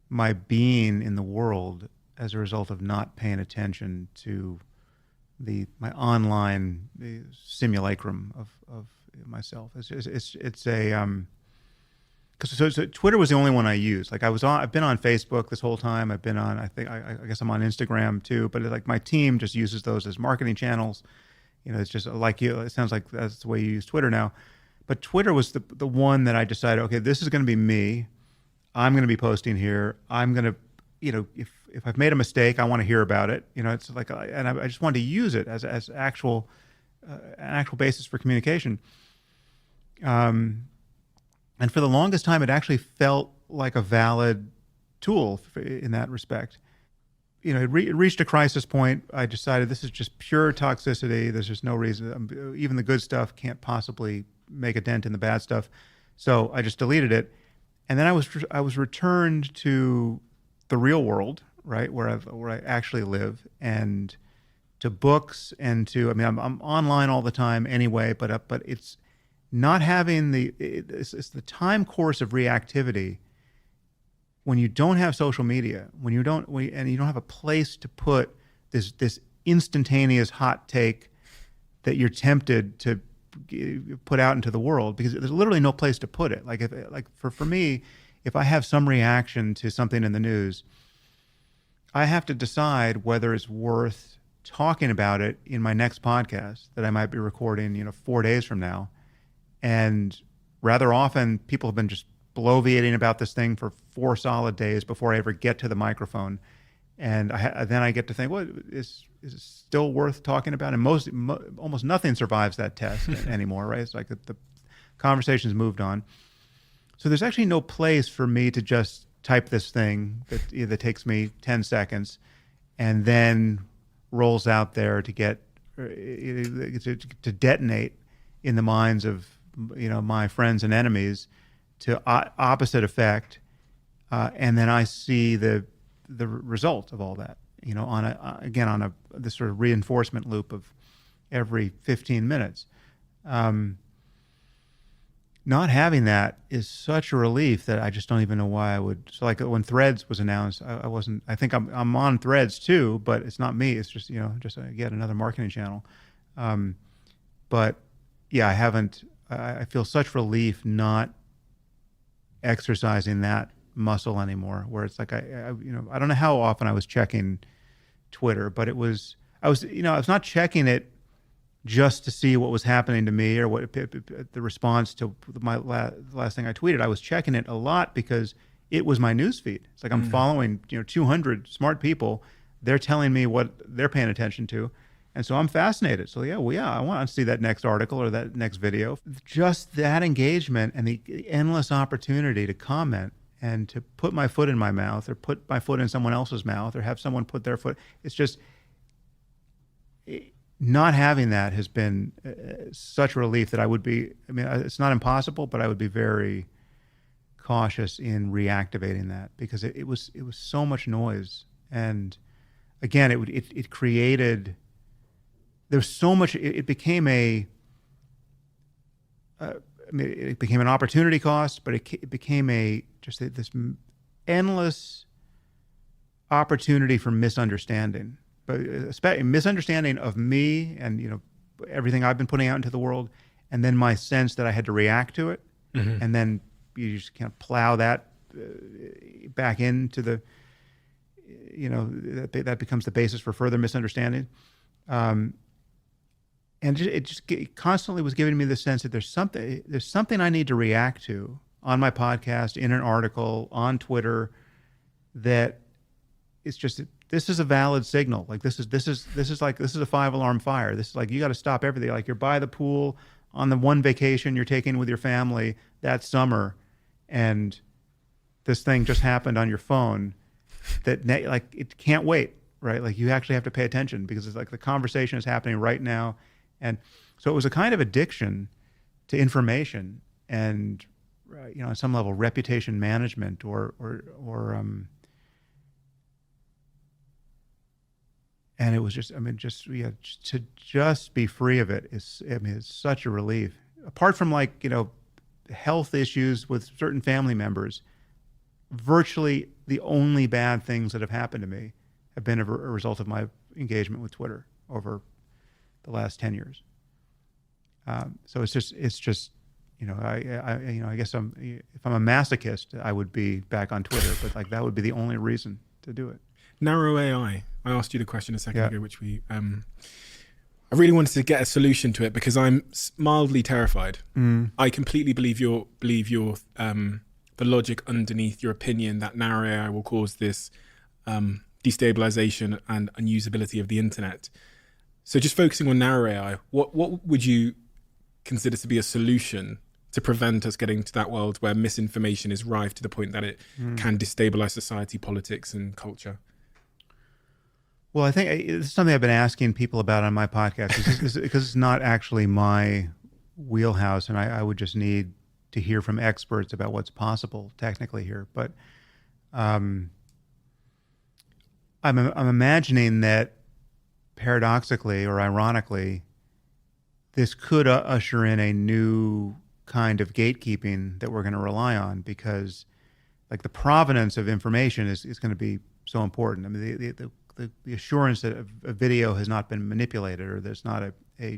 my being in the world as a result of not paying attention to my online simulacrum of myself. It's a because so Twitter was the only one I used. Like I've been on Facebook this whole time. I've been on, I guess I'm on Instagram too. But like my team just uses those as marketing channels. You know, it's just like you. It sounds like that's the way you use Twitter now. But Twitter was the one that I decided, okay, this is going to be me. I'm going to be posting here. I'm going to, you know, if I've made a mistake, I want to hear about it. You know, it's like, and I just wanted to use it as actual an actual basis for communication. And for the longest time, it actually felt like a valid tool in that respect. You know, it reached a crisis point. I decided this is just pure toxicity. There's just no reason. Even the good stuff can't possibly make a dent in the bad stuff. So I just deleted it. And then I was returned to the real world, right, where I actually live, and to books and to, I mean, I'm online all the time anyway, but it's not having it's the time course of reactivity when you don't have social media, and you don't have a place to put this instantaneous hot take that you're tempted to put out into the world, because there's literally no place to put it. Like for me, if I have some reaction to something in the news, I have to decide whether it's worth talking about it in my next podcast that I might be recording, 4 days from now. And rather often, people have been just bloviating about this thing for 4 solid days before I ever get to the microphone. And then I get to think, well, is it still worth talking about? And almost nothing survives that test anymore, right? It's like the conversation's moved on. So there's actually no place for me to just type this thing that takes me 10 seconds and then rolls out there to detonate in the minds of my friends and enemies to opposite effect, and then I see the result of all that, on this sort of reinforcement loop of every 15 minutes. Not having that is such a relief that I just don't even know why I would. So like when Threads was announced, I wasn't. I think I'm on Threads too, but it's not me. It's just yet another marketing channel. But yeah, I haven't. I feel such relief not exercising that muscle anymore, where it's like I don't know how often I was checking Twitter, but I was not checking it just to see what was happening to me or what the response to my last thing I tweeted. I was checking it a lot because it was my news feed. It's like I'm following 200 smart people. They're telling me what they're paying attention to. And so I'm fascinated. So I want to see that next article or that next video. Just that engagement and the endless opportunity to comment and to put my foot in my mouth or put my foot in someone else's mouth or have someone put their foot. It's just not having that has been such a relief that I would be, it's not impossible, but I would be very cautious in reactivating that because it was so much noise. And again, it created... There's so much. It became it became an opportunity cost, but it became this endless opportunity for misunderstanding, but especially misunderstanding of me and everything I've been putting out into the world, and then my sense that I had to react to it, and then you just can't plow that back into the that becomes the basis for further misunderstanding. And it constantly was giving me the sense that there's something I need to react to on my podcast, in an article, on Twitter, that it's just, this is a valid signal. Like this is a 5-alarm fire. This is like, you got to stop everything. Like you're by the pool on the one vacation you're taking with your family that summer, and this thing just happened on your phone that like it can't wait, right? Like you actually have to pay attention because it's like the conversation is happening right now. And so it was a kind of addiction to information and, on some level, reputation management and it was just, to just be free of it is, it's such a relief. Apart from health issues with certain family members, virtually the only bad things that have happened to me have been a result of my engagement with Twitter over the last 10 years. So it's just, I guess if I'm a masochist, I would be back on Twitter, but that would be the only reason to do it. Narrow AI. I asked you the question a second ago, which I really wanted to get a solution to it because I'm mildly terrified. I completely believe your the logic underneath your opinion that narrow AI will cause this destabilization and unusability of the internet. So just focusing on narrow AI, what would you consider to be a solution to prevent us getting to that world where misinformation is rife to the point that it can destabilize society, politics, and culture? Well, I think it's something I've been asking people about on my podcast because it's not actually my wheelhouse, and I would just need to hear from experts about what's possible technically here. But I'm imagining that paradoxically or ironically, this could usher in a new kind of gatekeeping that we're going to rely on because, the provenance of information is going to be so important. I mean, the assurance that a video has not been manipulated or there's not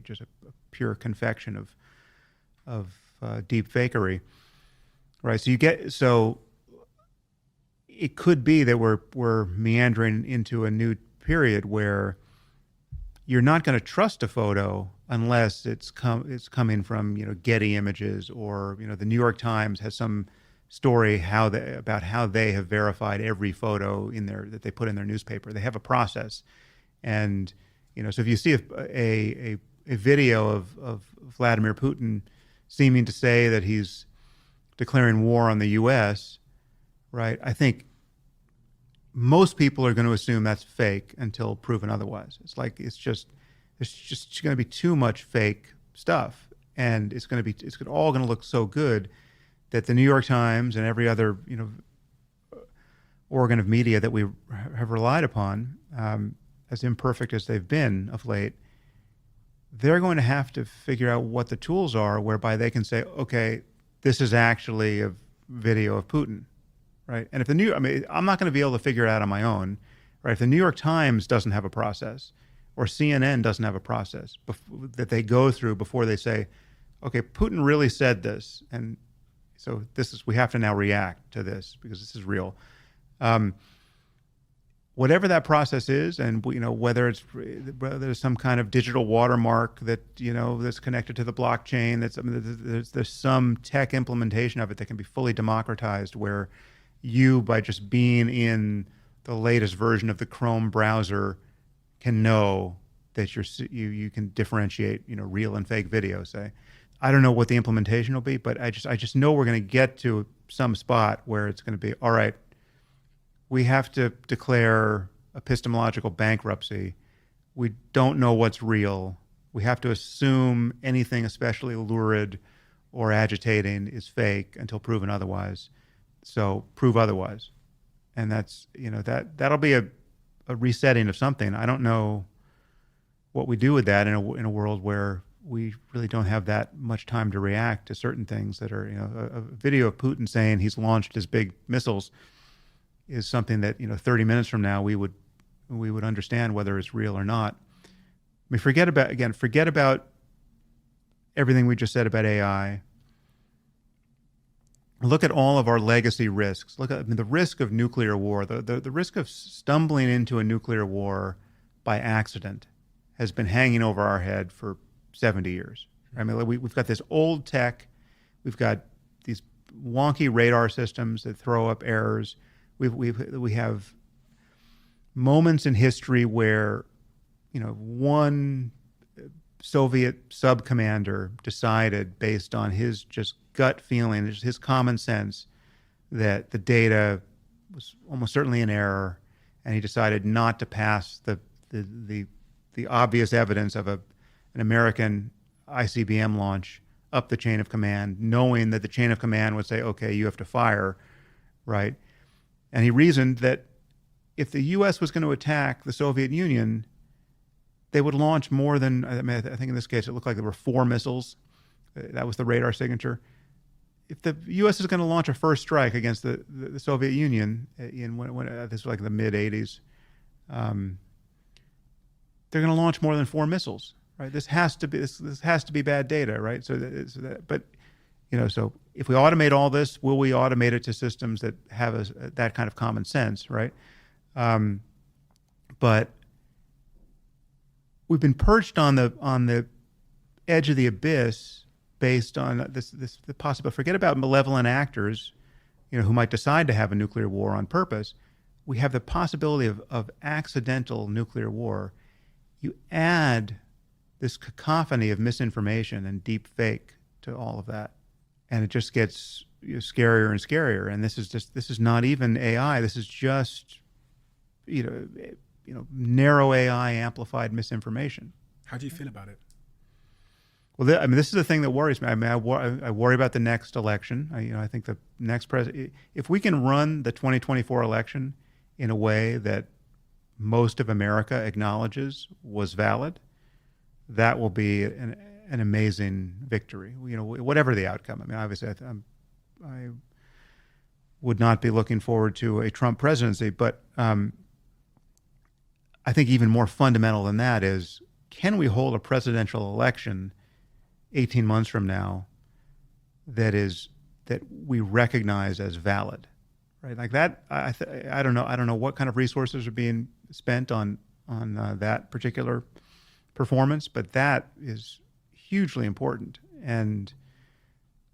just a pure confection of deep fakery, right? So it could be that we're meandering into a new period where you're not going to trust a photo unless it's coming from Getty Images or the New York Times has some story about how they have verified every photo that they put in their newspaper. They have a process, and so if you see a video of Vladimir Putin seeming to say that he's declaring war on the U.S., right? I think most people are going to assume that's fake until proven otherwise. There's just going to be too much fake stuff, and it's all going to look so good that the New York Times and every other organ of media that we have relied upon, as imperfect as they've been of late, they're going to have to figure out what the tools are whereby they can say, okay, this is actually a video of Putin, right? And if I'm not going to be able to figure it out on my own, right? If the New York Times doesn't have a process or CNN doesn't have a process that they go through before they say, okay, Putin really said this, and so we have to now react to this because this is real. Whatever that process is, and whether there's some kind of digital watermark that that's connected to the blockchain, there's some tech implementation of it that can be fully democratized, where you, by just being in the latest version of the Chrome browser, can know that you can differentiate real and fake video. Say, I don't know what the implementation will be, but I just know we're going to get to some spot where it's going to be, all right, we have to declare epistemological bankruptcy. We don't know what's real. We have to assume anything especially lurid or agitating is fake until proven otherwise. So prove otherwise. And that's, that'll be a resetting of something. I don't know what we do with that in a world where we really don't have that much time to react to certain things that are, a video of Putin saying he's launched his big missiles is something that 30 minutes from now we would understand whether it's real or not. I mean, forget about everything we just said about AI. Look at all of our legacy risks. Look at the risk of nuclear war. The risk of stumbling into a nuclear war by accident has been hanging over our head for 70 years. I mean, we've got this old tech. We've got these wonky radar systems that throw up errors. We have moments in history where, one Soviet sub commander decided based on his just gut feeling, his common sense, that the data was almost certainly in error, and he decided not to pass the obvious evidence of an American ICBM launch up the chain of command, knowing that the chain of command would say, okay, you have to fire, right? And he reasoned that if the U.S. was going to attack the Soviet Union, they would launch more than, I mean, I think in this case it looked like there were 4 missiles. That was the radar signature. If the U.S. is going to launch a first strike against the Soviet Union when this was like the mid '80s, they're going to launch more than 4 missiles, right? This has to be bad data, right? But so if we automate all this, will we automate it to systems that have that kind of common sense, right? But we've been perched on the edge of the abyss based on the possibility. Forget about malevolent actors, who might decide to have a nuclear war on purpose. We have the possibility of accidental nuclear war. You add this cacophony of misinformation and deep fake to all of that, and it just gets scarier and scarier. And this is not even AI. This is just narrow AI amplified misinformation. How do you feel about it? Well, this is the thing that worries me. I mean, I worry about the next election. I think the next president, if we can run the 2024 election in a way that most of America acknowledges was valid, that will be an amazing victory. Whatever the outcome. I mean, obviously, I would not be looking forward to a Trump presidency, but I think even more fundamental than that is, can we hold a presidential election 18 months from now that we recognize as valid, right? Like that, I don't know what kind of resources are being spent on that particular performance, but that is hugely important. And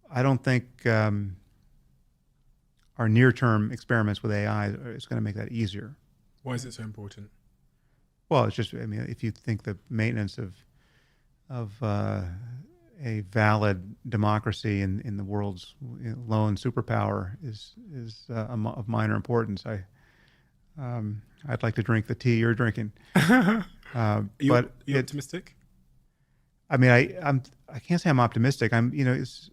I don't think our near-term experiments with AI is going to make that easier. Why is it so important? Well, it's just, I mean, if you think the maintenance of a valid democracy in the world's lone superpower is of minor importance, I'd like to drink the tea you're drinking. Are you optimistic? I mean, I can't say I'm optimistic. It's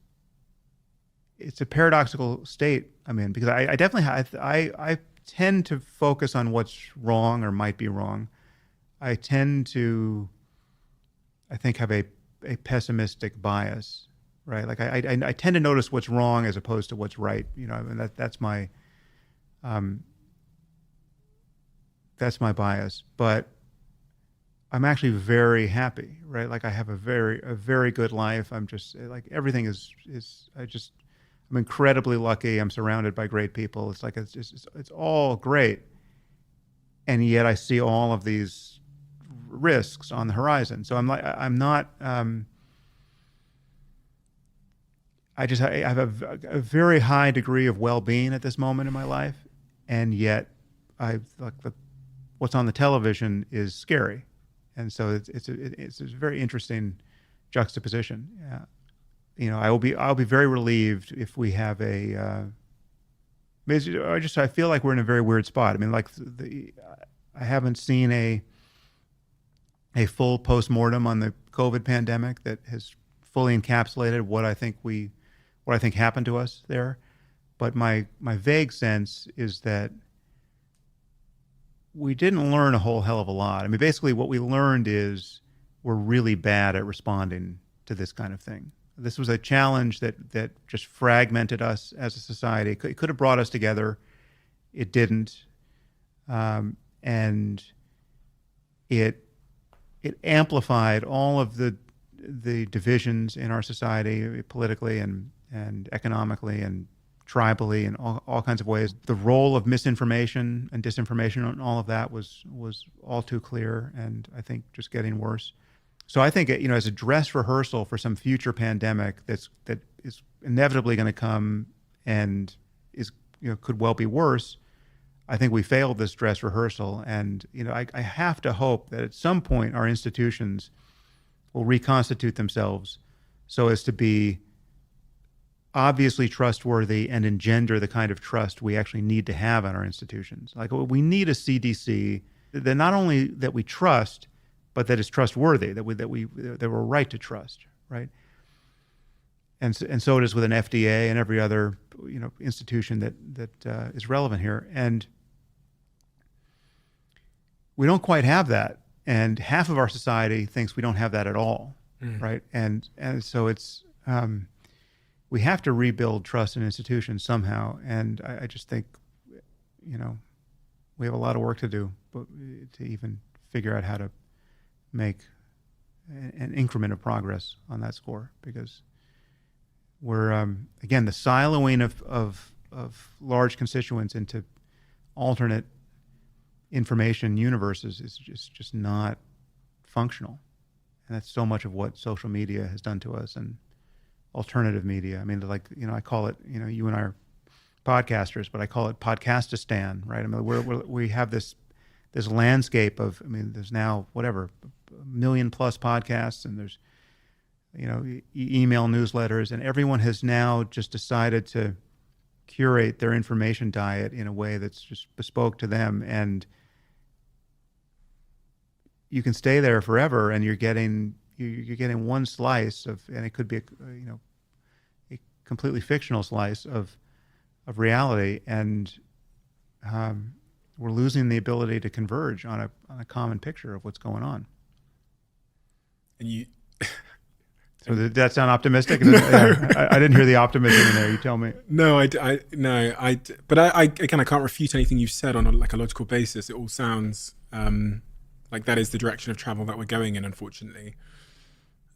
a paradoxical state I'm in, because I definitely I tend to focus on what's wrong or might be wrong. I tend to, I think, have a pessimistic bias, right? Like I tend to notice what's wrong as opposed to what's right. I mean, that's my bias. But I'm actually very happy, right? Like I have a very good life. I'm just like, everything I'm incredibly lucky. I'm surrounded by great people. It's like it's all great, and yet I see all of these risks on the horizon. So I have a very high degree of well-being at this moment in my life, and yet what's on the television is scary, and so it's a very interesting juxtaposition. I'll be very relieved if we have I feel like we're in a very weird spot. I mean, I haven't seen a full postmortem on the COVID pandemic that has fully encapsulated what I think happened to us there. But my vague sense is that we didn't learn a whole hell of a lot. I mean, basically what we learned is we're really bad at responding to this kind of thing. This was a challenge that just fragmented us as a society. It could have brought us together. It didn't. And it amplified all of the divisions in our society, politically and economically and tribally, and all kinds of ways. The role of misinformation and disinformation and all of that was all too clear, and I think just getting worse. So I think, as a dress rehearsal for some future pandemic that is inevitably going to come and could well be worse, I think we failed this dress rehearsal. And I have to hope that at some point our institutions will reconstitute themselves so as to be obviously trustworthy and engender the kind of trust we actually need to have in our institutions. Like we need a CDC that not only that we trust, but that is trustworthy, that we're right to trust, right? And so it is with an FDA and every other institution that is relevant here. And we don't quite have that, and half of our society thinks we don't have that at all, right? And so it's we have to rebuild trust in institutions somehow, and I just think we have a lot of work to do, but to even figure out how to make an increment of progress on that score, because we're again, the siloing of large constituents into alternate information universes is just not functional, and that's so much of what social media has done to us and alternative media. I mean, like I call it, you and I are podcasters, but I call it Podcastistan, right? I mean, we have this landscape of, I mean, there's now whatever 1 million plus podcasts, and there's email newsletters, and everyone has now just decided to curate their information diet in a way that's just bespoke to them, and you can stay there forever, and you're getting one slice of, and it could be a completely fictional slice of reality, and we're losing the ability to converge on a common picture of what's going on. And you. So did that sound optimistic? No. I didn't hear the optimism in there. You tell me. No, but I can't refute anything you've said on a logical basis. It all sounds like that is the direction of travel that we're going in, unfortunately.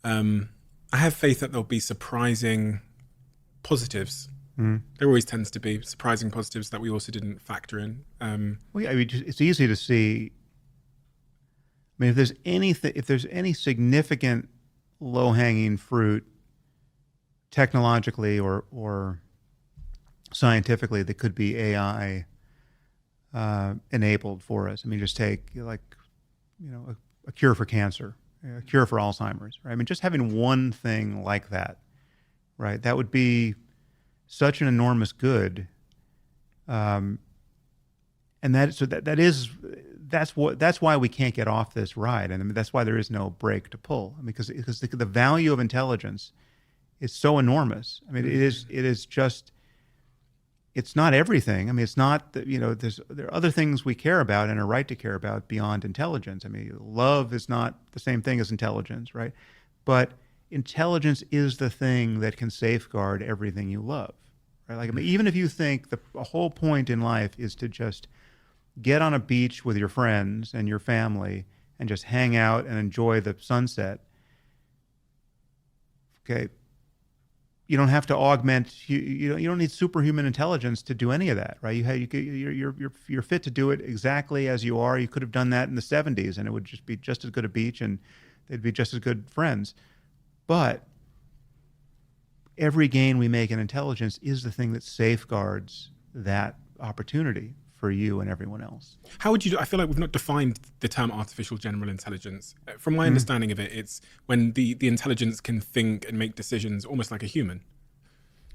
I have faith that there'll be surprising positives. There always tends to be surprising positives that we also didn't factor in. Well, yeah, I mean, it's easy to see. I mean, if there's any significant low-hanging fruit technologically or scientifically that could be AI enabled for us. I mean, just take a cure for cancer, a cure for Alzheimer's, right? I mean, just having one thing like that, right? That would be such an enormous good, and that's why we can't get off this ride, and I mean, that's why there is no brake to pull. I mean, because the value of intelligence is so enormous. I mean, it is just. It's not everything. I mean, it's not that, there are other things we care about and are right to care about beyond intelligence. I mean, love is not the same thing as intelligence, right? But intelligence is the thing that can safeguard everything you love, right? Like, I mean, even if you think the whole point in life is to just get on a beach with your friends and your family and just hang out and enjoy the sunset, okay, you don't have to augment. You don't need superhuman intelligence to do any of that, right? You're fit to do it exactly as you are. You could have done that in the 70s, and it would just be just as good a beach, and they'd be just as good friends. But every gain we make in intelligence is the thing that safeguards that opportunity for you and everyone else. How would you? I feel like we've not defined the term artificial general intelligence. From my understanding of it, it's when the intelligence can think and make decisions almost like a human.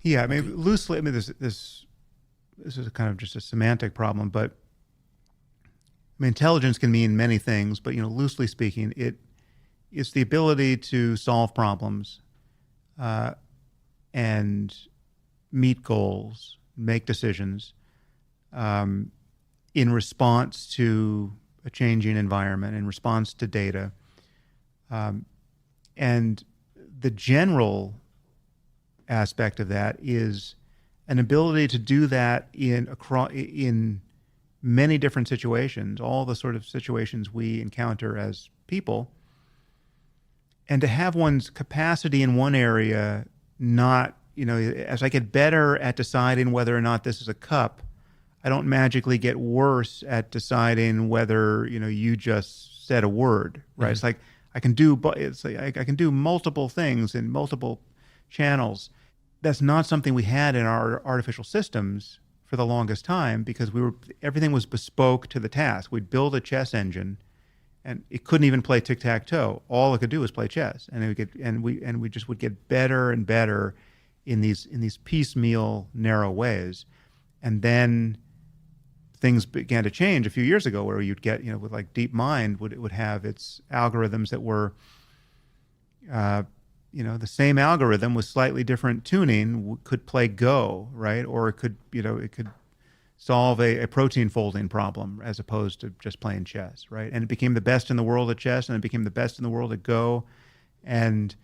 Yeah, I mean, loosely. I mean, this is kind of just a semantic problem, but I mean, intelligence can mean many things. But loosely speaking, it's the ability to solve problems, and meet goals, make decisions. In response to a changing environment, in response to data. And the general aspect of that is an ability to do that in many different situations, all the sort of situations we encounter as people, and to have one's capacity in one area not, as I get better at deciding whether or not this is a cup, I don't magically get worse at deciding whether you just said a word, right? Mm-hmm. It's like I can do multiple things in multiple channels. That's not something we had in our artificial systems for the longest time, because everything was bespoke to the task. We'd build a chess engine, and it couldn't even play tic-tac-toe. All it could do was play chess, and we just would get better and better in these piecemeal, narrow ways. And then things began to change a few years ago, where you'd get, with like DeepMind, would have its algorithms that were, the same algorithm with slightly different tuning could play Go, right? Or it could, it could solve a protein folding problem as opposed to just playing chess, right? And it became the best in the world at chess, and it became the best in the world at Go, and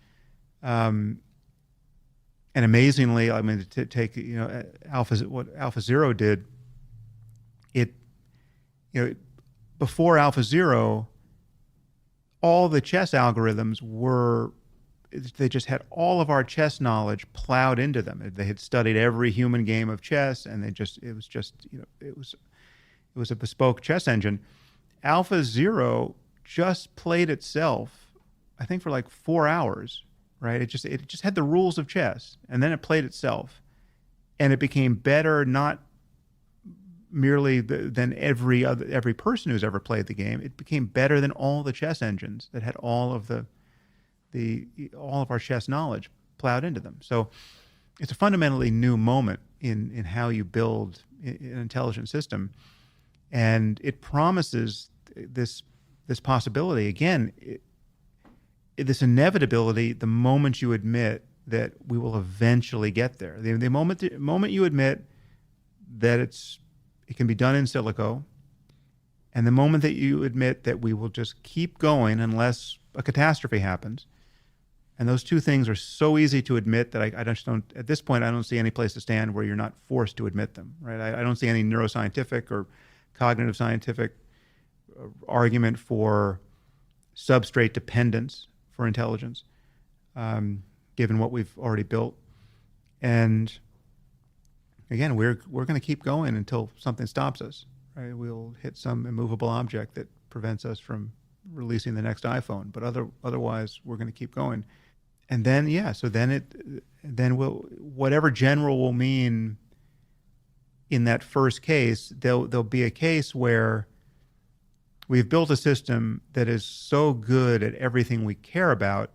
amazingly, I mean, to take what AlphaZero did, before AlphaZero, all the chess algorithms they just had all of our chess knowledge plowed into them. They had studied every human game of chess, and it was a bespoke chess engine. AlphaZero just played itself, I think, for like 4 hours, right? It just had the rules of chess, and then it played itself, and it became better, not merely than every person who's ever played the game. It became better than all the chess engines that had all of all of our chess knowledge plowed into them. So it's a fundamentally new moment in how you build an intelligent system, and it promises this possibility again. This inevitability, the moment you admit that we will eventually get there, the moment you admit that it can be done in silico, and the moment that you admit that we will just keep going unless a catastrophe happens, and those two things are so easy to admit that I just don't, at this point, I don't see any place to stand where you're not forced to admit them, right? I don't see any neuroscientific or cognitive scientific argument for substrate dependence for intelligence, given what we've already built. And again, we're going to keep going until something stops us, right? We'll hit some immovable object that prevents us from releasing the next iPhone, but otherwise we're going to keep going. And then, whatever general will mean in that first case, there'll be a case where we've built a system that is so good at everything we care about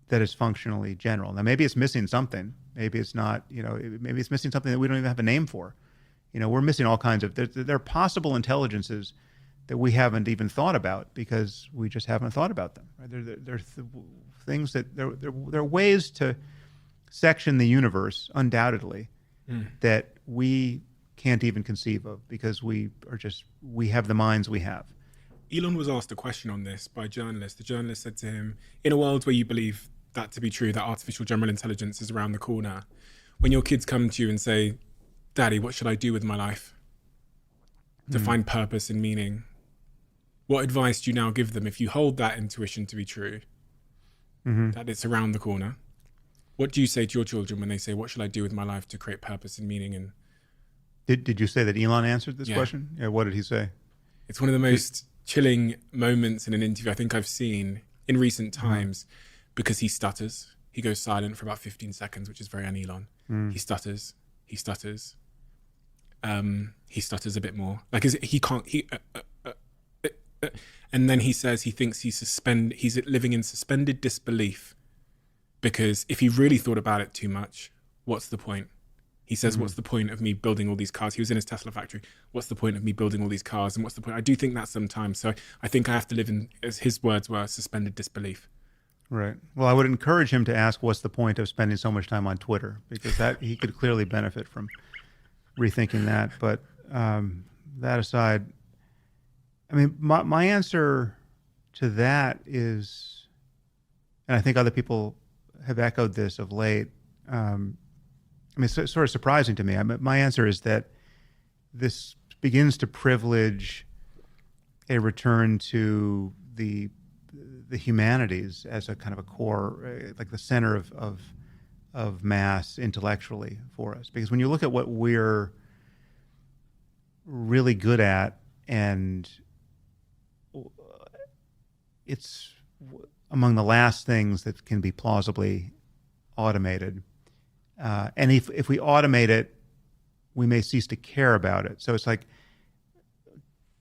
that it's functionally general. Now, maybe it's missing something. Maybe it's not, maybe it's missing something that we don't even have a name for. We're missing all kinds of, there are possible intelligences that we haven't even thought about because we just haven't thought about them. Right? There are things that, there are ways to section the universe, undoubtedly, that we can't even conceive of because we have the minds we have. Elon was asked a question on this by a journalist. The journalist said to him, in a world where you believe that to be true, that artificial general intelligence is around the corner, when your kids come to you and say, Daddy, what should I do with my life to find purpose and meaning? What advice do you now give them if you hold that intuition to be true, that it's around the corner? What do you say to your children when they say, what should I do with my life to create purpose and meaning? And Did you say that Elon answered this question? Yeah, what did he say? It's one of the most chilling moments in an interview I think I've seen in recent times, because he stutters. He goes silent for about 15 seconds, which is very un-Elon. He stutters. He stutters a bit more. Like and then he says he thinks he's living in suspended disbelief, because if he really thought about it too much, what's the point? He says, what's the point of me building all these cars? He was in his Tesla factory. What's the point of me building all these cars? And what's the point? I do think that sometimes. So I think I have to live in, as his words were, suspended disbelief. Right. Well, I would encourage him to ask what's the point of spending so much time on Twitter, because that he could clearly benefit from rethinking that. But that aside, I mean, my answer to that is, and I think other people have echoed this of late, I mean, it's sort of surprising to me. My answer is that this begins to privilege a return to the humanities as a kind of a core, like the center of mass intellectually for us. Because when you look at what we're really good at, and it's among the last things that can be plausibly automated. And if we automate it, we may cease to care about it. So it's like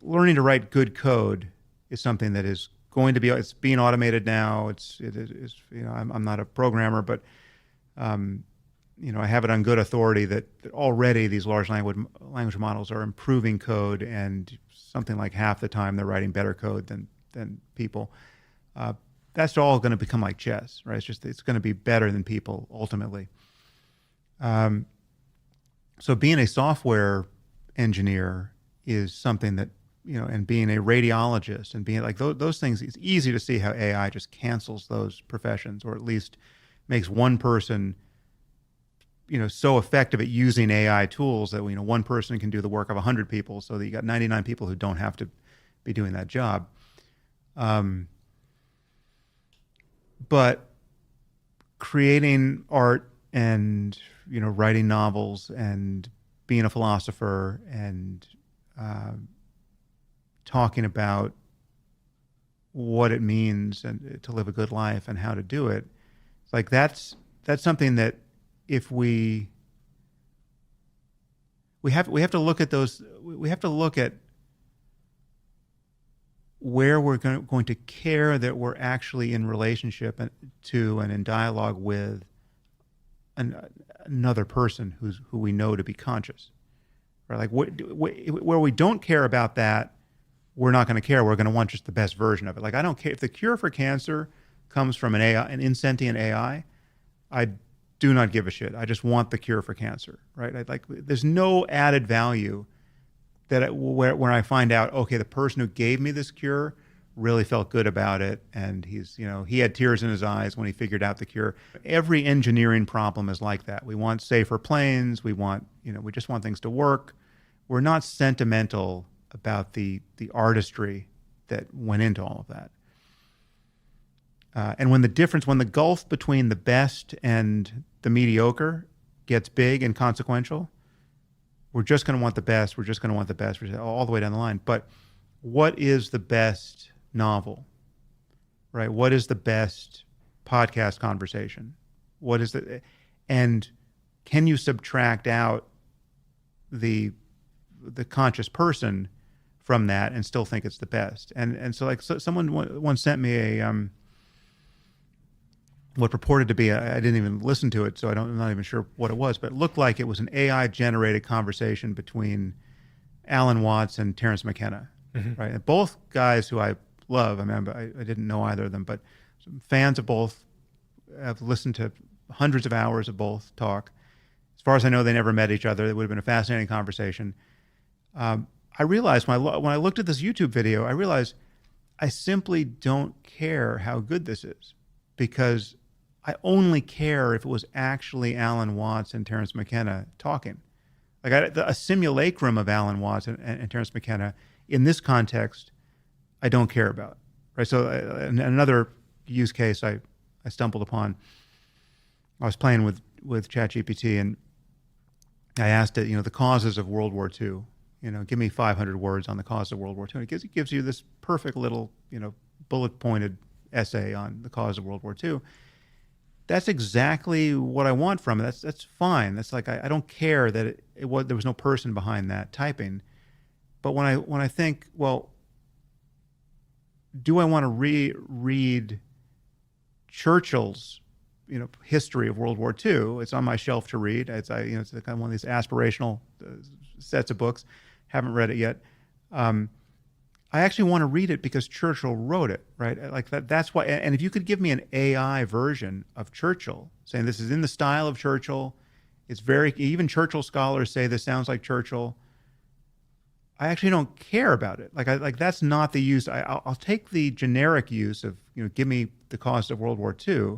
learning to write good code is something that is going to be, it's being automated now. It is, I'm not a programmer, but I have it on good authority that already these large language models are improving code, and something like half the time they're writing better code than people. That's all going to become like chess, right? It's going to be better than people ultimately. So being a software engineer is something that, and being a radiologist and being like those things, it's easy to see how AI just cancels those professions, or at least makes one person, so effective at using AI tools that, one person can do the work of 100 people, so that you got 99 people who don't have to be doing that job. But creating art and, writing novels and being a philosopher and talking about what it means and to live a good life and how to do it, like that's something that if we have to look at those, we have to look at where we're going to care that we're actually in relationship to and in dialogue with another person who we know to be conscious, right? Like where we don't care about that, we're not going to care. We're going to want just the best version of it. Like I don't care if the cure for cancer comes from an insentient AI. I do not give a shit. I just want the cure for cancer, right? There's no added value that when I find out, okay, the person who gave me this cure really felt good about it, and he had tears in his eyes when he figured out the cure. Every engineering problem is like that. We want safer planes. We just want things to work. We're not sentimental about the artistry that went into all of that. And when the gulf between the best and the mediocre gets big and consequential, we're just going to want the best. We're just going to want the best all the way down the line. But what is the best novel, right? What is the best podcast conversation? And can you subtract out the conscious person from that and still think it's the best? And so someone once sent me what purported to be, I didn't even listen to it, so I'm not even sure what it was, but it looked like it was an AI-generated conversation between Alan Watts and Terence McKenna, right? And both guys who I love. I mean, I didn't know either of them, but fans of both. I've listened to hundreds of hours of both talk. As far as I know, they never met each other. It would have been a fascinating conversation. I realized when I looked at this YouTube video, I realized I simply don't care how good this is, because I only care if it was actually Alan Watts and Terence McKenna talking. Like a simulacrum of Alan Watts and Terence McKenna in this context, I don't care about. Right. So another use case I stumbled upon. I was playing with ChatGPT, and I asked it, the causes of World War II. Give me 500 words on the cause of World War II. And it gives you this perfect little, bullet pointed essay on the cause of World War II. That's exactly what I want from it. That's fine. That's like I don't care that there was no person behind that typing. But when I think, well, do I want to read Churchill's history of World War II? It's on my shelf to read. It's kind of one of these aspirational sets of books. Haven't read it yet. I actually want to read it because Churchill wrote it, right? Like that's why. And if you could give me an AI version of Churchill, saying this is in the style of Churchill, even Churchill scholars say this sounds like Churchill. I actually don't care about it. Like that's not the use. I'll take the generic use of give me the cause of World War II.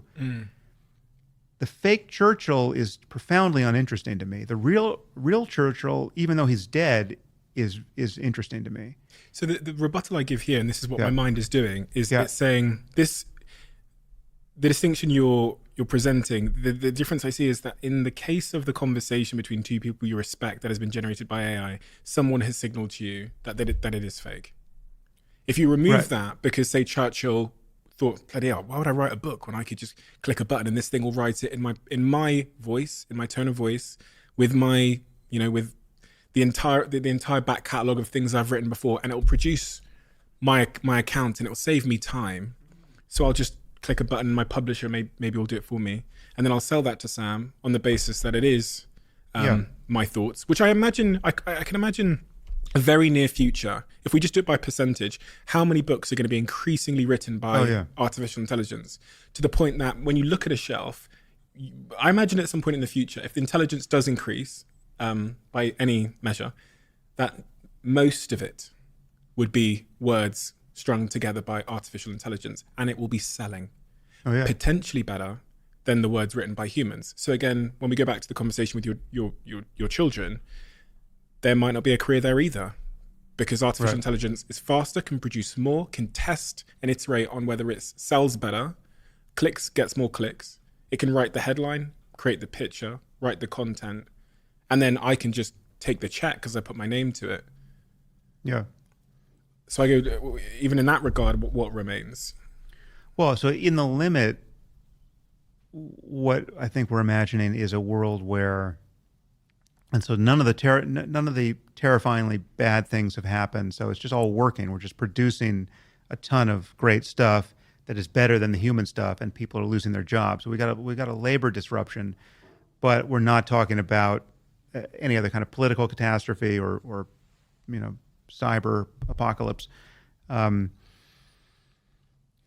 The fake Churchill is profoundly uninteresting to me. The real Churchill, even though he's dead, is interesting to me. So the rebuttal I give here, and this is what my mind is doing, is it's saying the distinction you're presenting, the difference I see is that in the case of the conversation between two people you respect that has been generated by AI, someone has signaled to you that it is fake. If you remove that, because say Churchill thought, bloody hell, why would I write a book when I could just click a button and this thing will write it in my voice, in my tone of voice, with my, with the entire back catalogue of things I've written before, and it will produce my account and it will save me time. So I'll just click a button, my publisher maybe will do it for me. And then I'll sell that to Sam on the basis that it is my thoughts, which I imagine, I can imagine a very near future, if we just do it by percentage, how many books are going to be increasingly written by artificial intelligence, to the point that when you look at a shelf, I imagine at some point in the future, if the intelligence does increase by any measure, that most of it would be words strung together by artificial intelligence, and it will be selling potentially better than the words written by humans. So again, when we go back to the conversation with your children, there might not be a career there either, because artificial intelligence is faster, can produce more, can test and iterate on whether it sells better, gets more clicks. It can write the headline, create the picture, write the content, and then I can just take the check because I put my name to it. Yeah. So I go, even in that regard, what remains? Well, so in the limit, what I think we're imagining is a world where, and so none of the terrifyingly bad things have happened. So it's just all working. We're just producing a ton of great stuff that is better than the human stuff, and people are losing their jobs. So we got a labor disruption, but we're not talking about any other kind of political catastrophe or cyber apocalypse,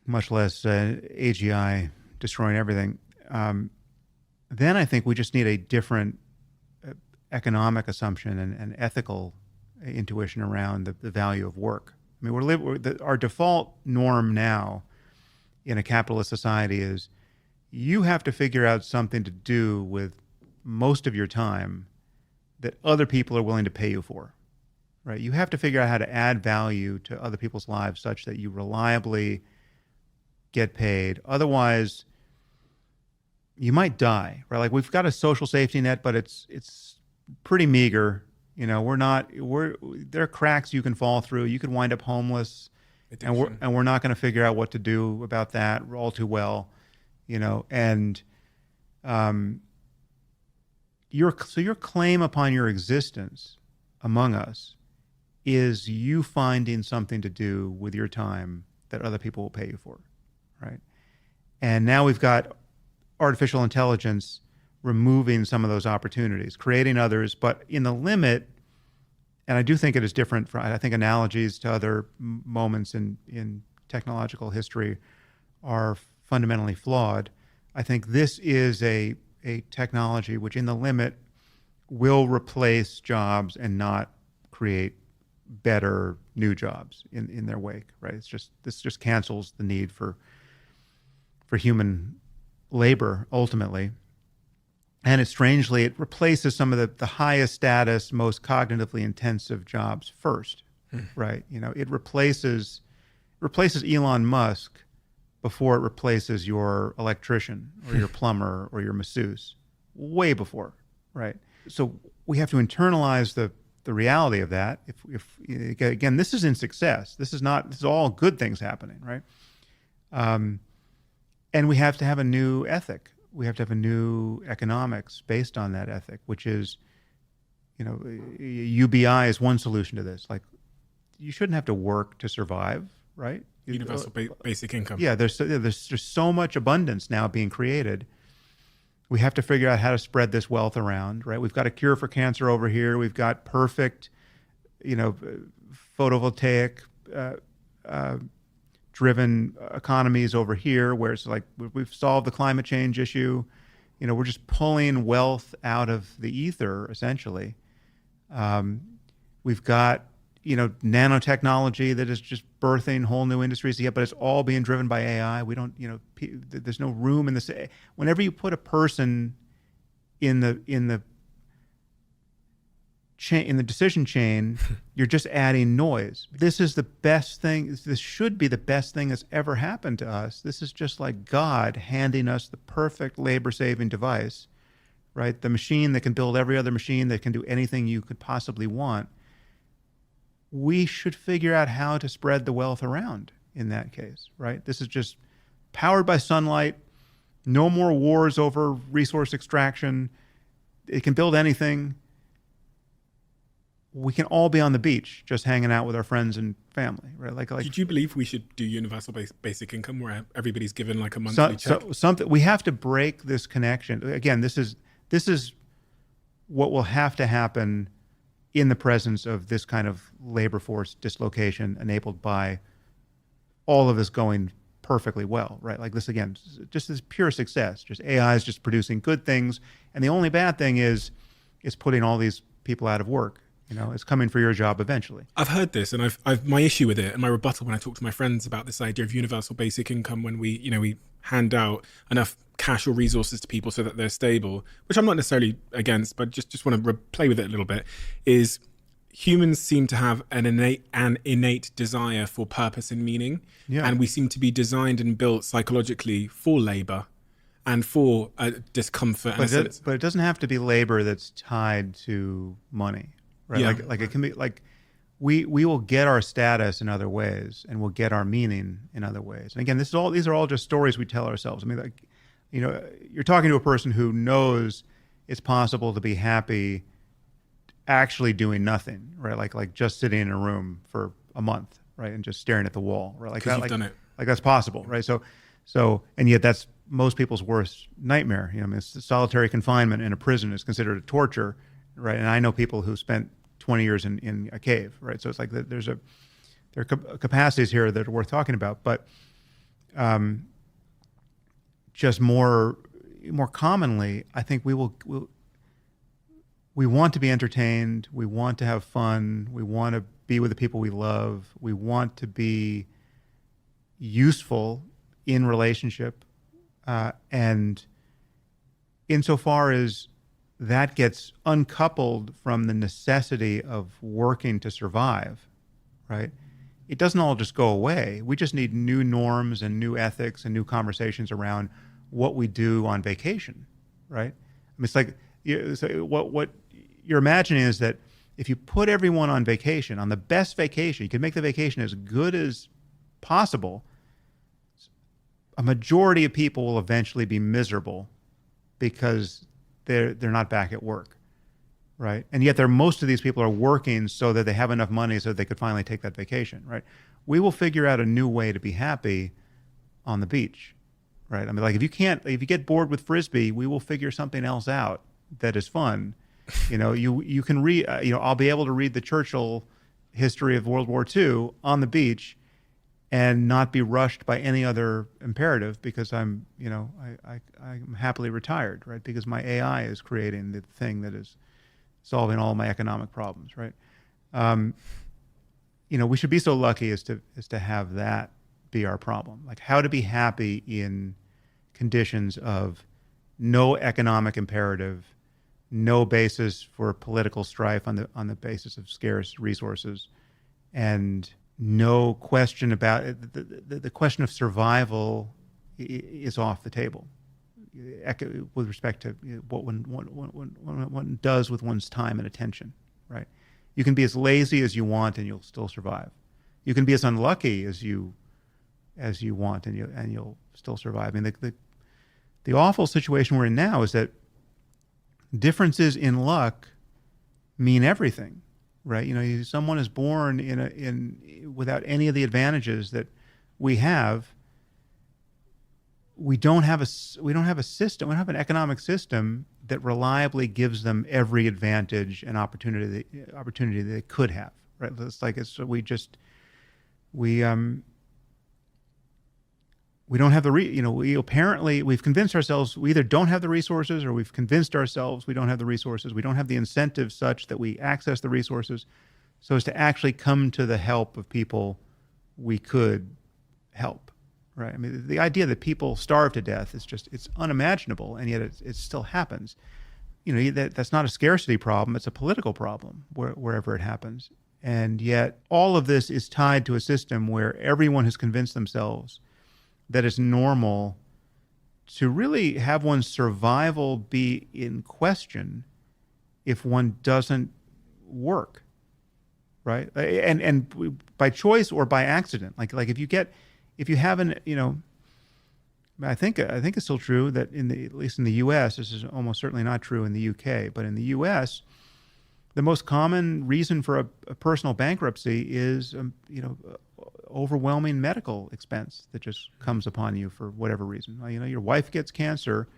much less AGI destroying everything. Then I think we just need a different economic assumption and ethical intuition around the value of work. I mean, our default norm now in a capitalist society is you have to figure out something to do with most of your time that other people are willing to pay you for, right? You have to figure out how to add value to other people's lives such that you reliably get paid. Otherwise, you might die, right? Like, we've got a social safety net, but it's pretty meager. There are cracks you can fall through. You could wind up homeless. Addiction. And we're not going to figure out what to do about that all too well, and your claim upon your existence among us is you finding something to do with your time that other people will pay you for, right? And now we've got artificial intelligence removing some of those opportunities, creating others, but in the limit. And I do think it is different I think analogies to other moments in technological history are fundamentally flawed. I think this is a technology which in the limit will replace jobs and not create better new jobs in their wake, right? This just cancels the need for human labor ultimately. And it replaces some of the highest status, most cognitively intensive jobs first, right? It replaces Elon Musk before it replaces your electrician or your plumber or your masseuse, way before, right? So we have to internalize the reality of that. If again, this is in success. This is all good things happening, right? And we have to have a new ethic. We have to have a new economics based on that ethic, which is, UBI is one solution to this. Like, you shouldn't have to work to survive, right? Universal basic income. Yeah, there's just so much abundance now being created. We have to figure out how to spread this wealth around, right? We've got a cure for cancer over here. We've got perfect, photovoltaic driven economies over here, where it's like we've solved the climate change issue. We're just pulling wealth out of the ether, essentially. We've got, nanotechnology that is just birthing whole new industries. Yeah, but it's all being driven by AI. We don't, there's no room in this. Whenever you put a person in the decision chain, you're just adding noise. This is the best thing. This should be the best thing that's ever happened to us. This is just like God handing us the perfect labor-saving device, right? The machine that can build every other machine, that can do anything you could possibly want. We should figure out how to spread the wealth around in that case, right? This is just powered by sunlight. No more wars over resource extraction. It can build anything. we can all be on the beach just hanging out with our friends and family, right? Like Do you believe we should do universal basic income where everybody's given like a monthly check? Something we have to break this connection. Again, this is what will have to happen in the presence of this kind of labor force dislocation enabled by all of this going perfectly well, right? Like this, again, just this pure success, just AI is just producing good things. And the only bad thing is putting all these people out of work. You know, it's coming for your job eventually. I've heard this, and I've my issue with it and my rebuttal when I talk to my friends about this idea of universal basic income, when we hand out enough cash or resources to people so that they're stable, which I'm not necessarily against, but just want to play with it a little bit, is humans seem to have an innate desire for purpose and meaning. Yeah. And we seem to be designed and built psychologically for labor and for discomfort. But it doesn't have to be labor that's tied to money, right? Yeah. Like it can be like we will get our status in other ways, and we'll get our meaning in other ways. And again, these are all just stories we tell ourselves. I mean, like, you know, you're talking to a person who knows it's possible to be happy actually doing nothing, right? Like just sitting in a room for a month, right, and just staring at the wall, right? Like that, you've done it. Like that's possible, right? So, and yet that's most people's worst nightmare. You know, I mean, solitary confinement in a prison is considered a torture, right? And I know people who spent 20 years in a cave, right? So it's like there are capacities here that are worth talking about, but just more commonly, I think we want to be entertained. We want to have fun. We want to be with the people we love. We want to be useful in relationship. And insofar as that gets uncoupled from the necessity of working to survive, right? It doesn't all just go away. We just need new norms and new ethics and new conversations around what we do on vacation, right? I mean, it's like what you're imagining is that if you put everyone on vacation, on the best vacation, you can make the vacation as good as possible, a majority of people will eventually be miserable because they're not back at work, right? And yet most of these people are working so that they have enough money so that they could finally take that vacation, right? We will figure out a new way to be happy on the beach, right? I mean, like if you get bored with Frisbee, we will figure something else out that is fun. You know, you can read, I'll be able to read the Churchill history of World War II on the beach and not be rushed by any other imperative because I'm happily retired, right? Because my AI is creating the thing that is solving all my economic problems, right? We should be so lucky as to have that be our problem. Like how to be happy in conditions of no economic imperative, no basis for political strife on the basis of scarce resources, and no question about it. The question of survival is off the table with respect to what one does with one's time and attention, right? You can be as lazy as you want and you'll still survive. You can be as unlucky as you want and you'll still survive. I mean, the awful situation we're in now is that differences in luck mean everything, right? You know, someone is born without any of the advantages that we have. We don't have a system. We don't have an economic system that reliably gives them every advantage and opportunity they could have, right? We don't have we've convinced ourselves we either don't have the resources or we've convinced ourselves we don't have the resources. We don't have the incentives such that we access the resources so as to actually come to the help of people we could help, right? I mean, the idea that people starve to death it's unimaginable, and yet it still happens. You know, that's not a scarcity problem. It's a political problem wherever it happens. And yet all of this is tied to a system where everyone has convinced themselves that it's normal to really have one's survival be in question if one doesn't work, right? And by choice or by accident. Like if you haven't, I think it's still true that at least in the U.S., this is almost certainly not true in the U.K., but in the U.S., The most common reason for a personal bankruptcy is, overwhelming medical expense that just comes upon you for whatever reason. Your wife gets cancer.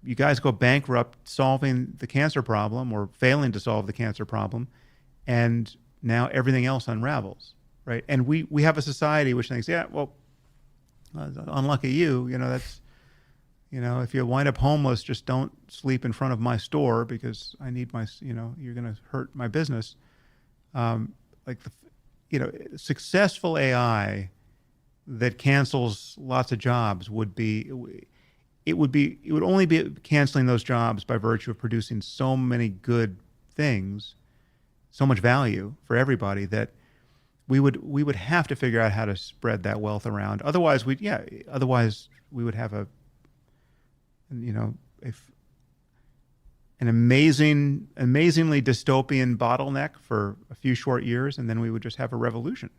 You guys go bankrupt solving the cancer problem or failing to solve the cancer problem, and now everything else unravels, right? And we have a society which thinks, yeah, well, unlucky you, that's, if you wind up homeless, just don't sleep in front of my store because I need you're going to hurt my business. Successful AI that cancels lots of jobs would only be canceling those jobs by virtue of producing so many good things, so much value for everybody that we would have to figure out how to spread that wealth around. Otherwise, we would have an amazingly dystopian bottleneck for a few short years, and then we would just have a revolution,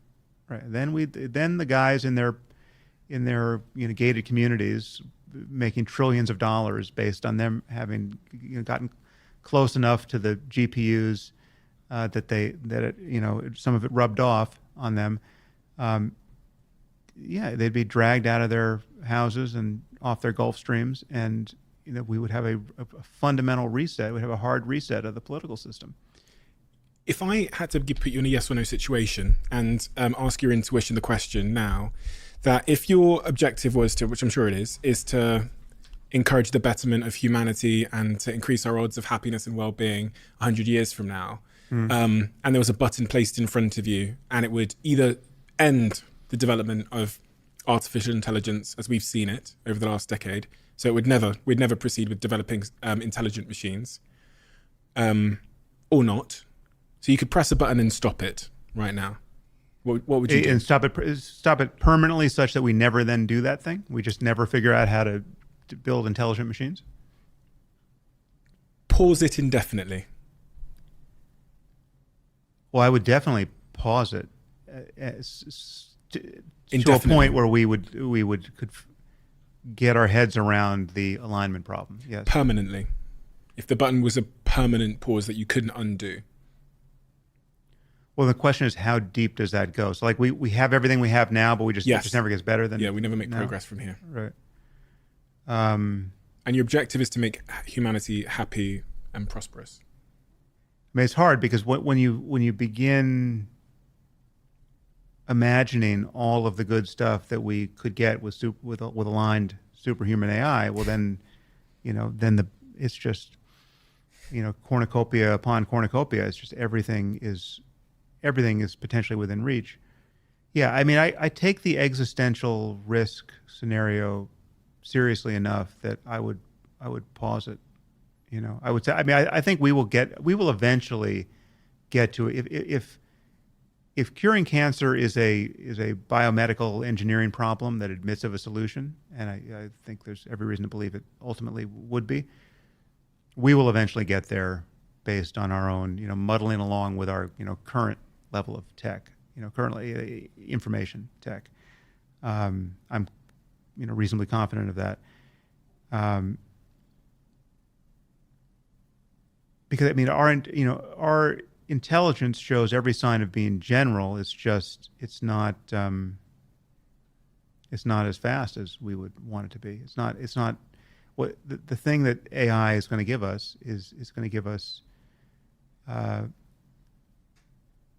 right? Then the guys in their gated communities making trillions of dollars based on them having gotten close enough to the GPUs that some of it rubbed off on them. They'd be dragged out of their houses and off their Gulf Streams, and we would have a fundamental reset. We'd have a hard reset of the political system. If I had to put you in a yes or no situation and ask your intuition the question now, that if your objective was to, which I'm sure it is to encourage the betterment of humanity and to increase our odds of happiness and well-being 100 years from now, and there was a button placed in front of you, and it would either end the development of artificial intelligence as we've seen it over the last decade, so we'd never proceed with developing intelligent machines, or not. So you could press a button and stop it right now. What would you do? And stop it permanently, such that we never then do that thing? We just never figure out how to build intelligent machines? Pause it indefinitely. Well, I would definitely pause it to a point where we could get our heads around the alignment problem. Yes. Permanently. If the button was a permanent pause that you couldn't undo. Well, the question is, how deep does that go? So, like, we have everything we have now, but it just never gets better than. Yeah, we never make progress from here. Right. And your objective is to make humanity happy and prosperous. I mean, it's hard because when you begin imagining all of the good stuff that we could get with aligned superhuman AI, well, then it's just cornucopia upon cornucopia. It's just everything is potentially within reach. Yeah, I mean, I take the existential risk scenario seriously enough that I would pause it. I would say. I mean, I think we will eventually get to it. If curing cancer is a biomedical engineering problem that admits of a solution, and I think there's every reason to believe it ultimately would be, we will eventually get there based on our own, muddling along with our, current level of tech, currently information tech. I'm, reasonably confident of that. Because I mean, our intelligence shows every sign of being general. It's just it's not as fast as we would want it to be. It's not what the thing that AI is going to give us is going to give us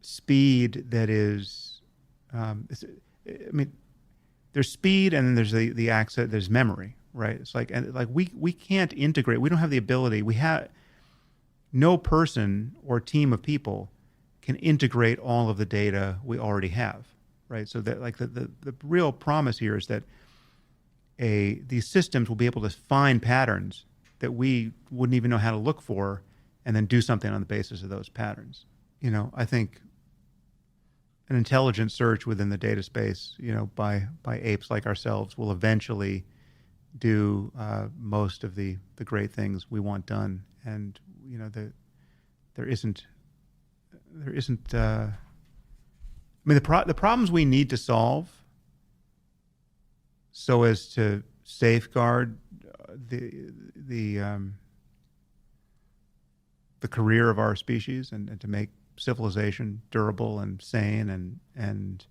speed that is. I mean, there's speed and then there's the access. There's memory, right? It's like we can't integrate. We don't have the ability. No person or team of people can integrate all of the data we already have, right? So that the real promise here is that these systems will be able to find patterns that we wouldn't even know how to look for, and then do something on the basis of those patterns. I think an intelligent search within the data space, by apes like ourselves, will eventually do most of the great things we want done. And there isn't. I mean, the problems we need to solve, so as to safeguard the the career of our species and to make civilization durable and sane and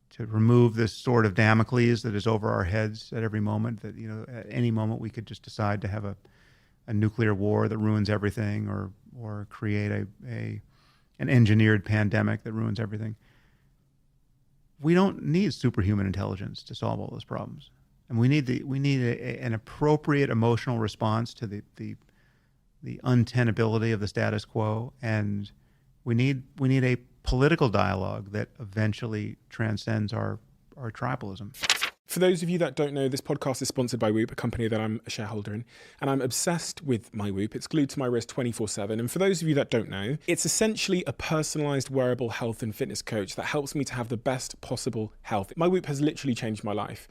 to remove this sword of Damocles that is over our heads at every moment, that, at any moment we could just decide to have a nuclear war that ruins everything, or create an engineered pandemic that ruins everything. We don't need superhuman intelligence to solve all those problems. And we need an appropriate emotional response to the untenability of the status quo, and we need a political dialogue that eventually transcends our tribalism. For those of you that don't know, this podcast is sponsored by Whoop, a company that I'm a shareholder in, and I'm obsessed with my Whoop. It's glued to my wrist 24/7. And for those of you that don't know, it's essentially a personalized wearable health and fitness coach that helps me to have the best possible health. My Whoop has literally changed my life.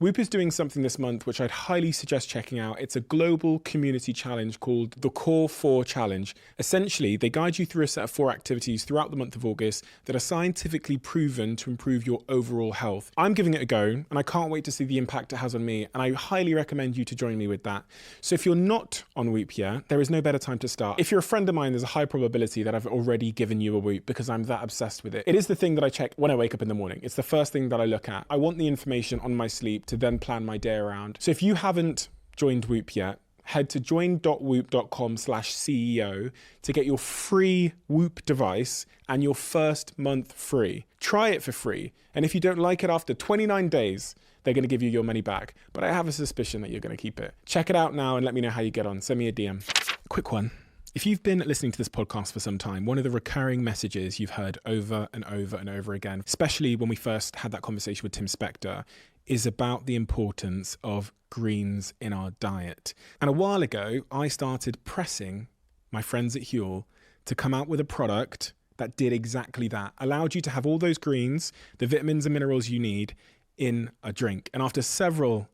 Whoop is doing something this month which I'd highly suggest checking out. It's a global community challenge called the Core 4 Challenge. Essentially, they guide you through a set of 4 activities throughout the month of August that are scientifically proven to improve your overall health. I'm giving it a go, and I can't wait to see the impact it has on me, and I highly recommend you to join me with that. So if you're not on Whoop yet, there is no better time to start. If you're a friend of mine, there's a high probability that I've already given you a Whoop because I'm that obsessed with it. It is the thing that I check when I wake up in the morning. It's the first thing that I look at. I want the information on my sleep to then plan my day around. So if you haven't joined Whoop yet, head to join.whoop.com/CEO to get your free Whoop device and your first month free. Try it for free. And if you don't like it after 29 days, they're going to give you your money back. But I have a suspicion that you're going to keep it. Check it out now and let me know how you get on. Send me a DM. Quick one. If you've been listening to this podcast for some time, one of the recurring messages you've heard over and over and over again, especially when we first had that conversation with Tim Spector, is about the importance of greens in our diet. And a while ago, I started pressing my friends at Huel to come out with a product that did exactly that, allowed you to have all those greens, the vitamins and minerals you need in a drink. And after several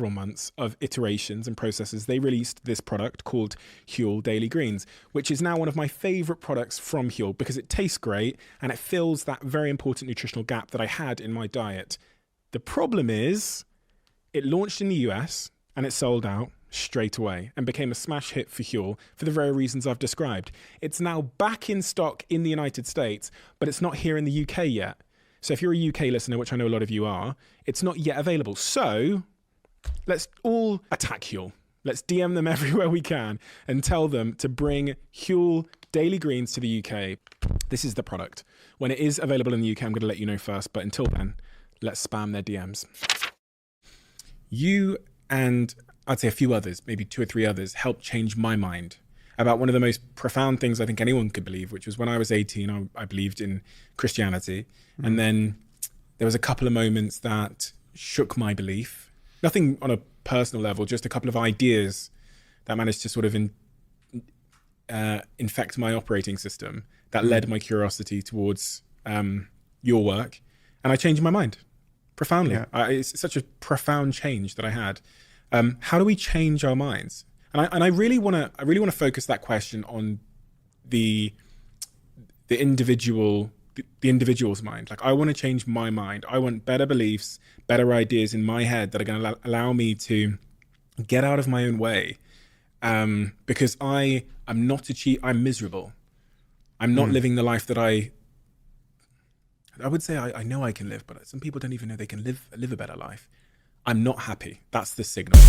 months of iterations and processes, they released this product called Huel Daily Greens, which is now one of my favorite products from Huel because it tastes great and it fills that very important nutritional gap that I had in my diet. The problem is it launched in the US and it sold out straight away and became a smash hit for Huel for the very reasons I've described. It's now back in stock in the United States, but it's not here in the UK yet. So if you're a UK listener, which I know a lot of you are, it's not yet available. So let's all attack Huel. Let's DM them everywhere we can and tell them to bring Huel Daily Greens to the UK. This is the product. When it is available in the UK, I'm going to let you know first. But until then, let's spam their DMs. You and I'd say a few others, maybe 2 or 3 others, helped change my mind about one of the most profound things I think anyone could believe, which was when I was 18, I believed in Christianity. Mm-hmm. And then there was a couple of moments that shook my belief. Nothing on a personal level, just a couple of ideas that managed to sort of infect my operating system that led my curiosity towards your work. And I changed my mind profoundly. Yeah. It's such a profound change that I had. How do we change our minds? And I really want to focus that question on the individual's mind. Like, I want to change my mind. I want better beliefs, better ideas in my head that are going to allow me to get out of my own way. Because I'm miserable. I'm not living the life that I would say I know I can live, but some people don't even know they can live a better life. I'm not happy. That's the signal.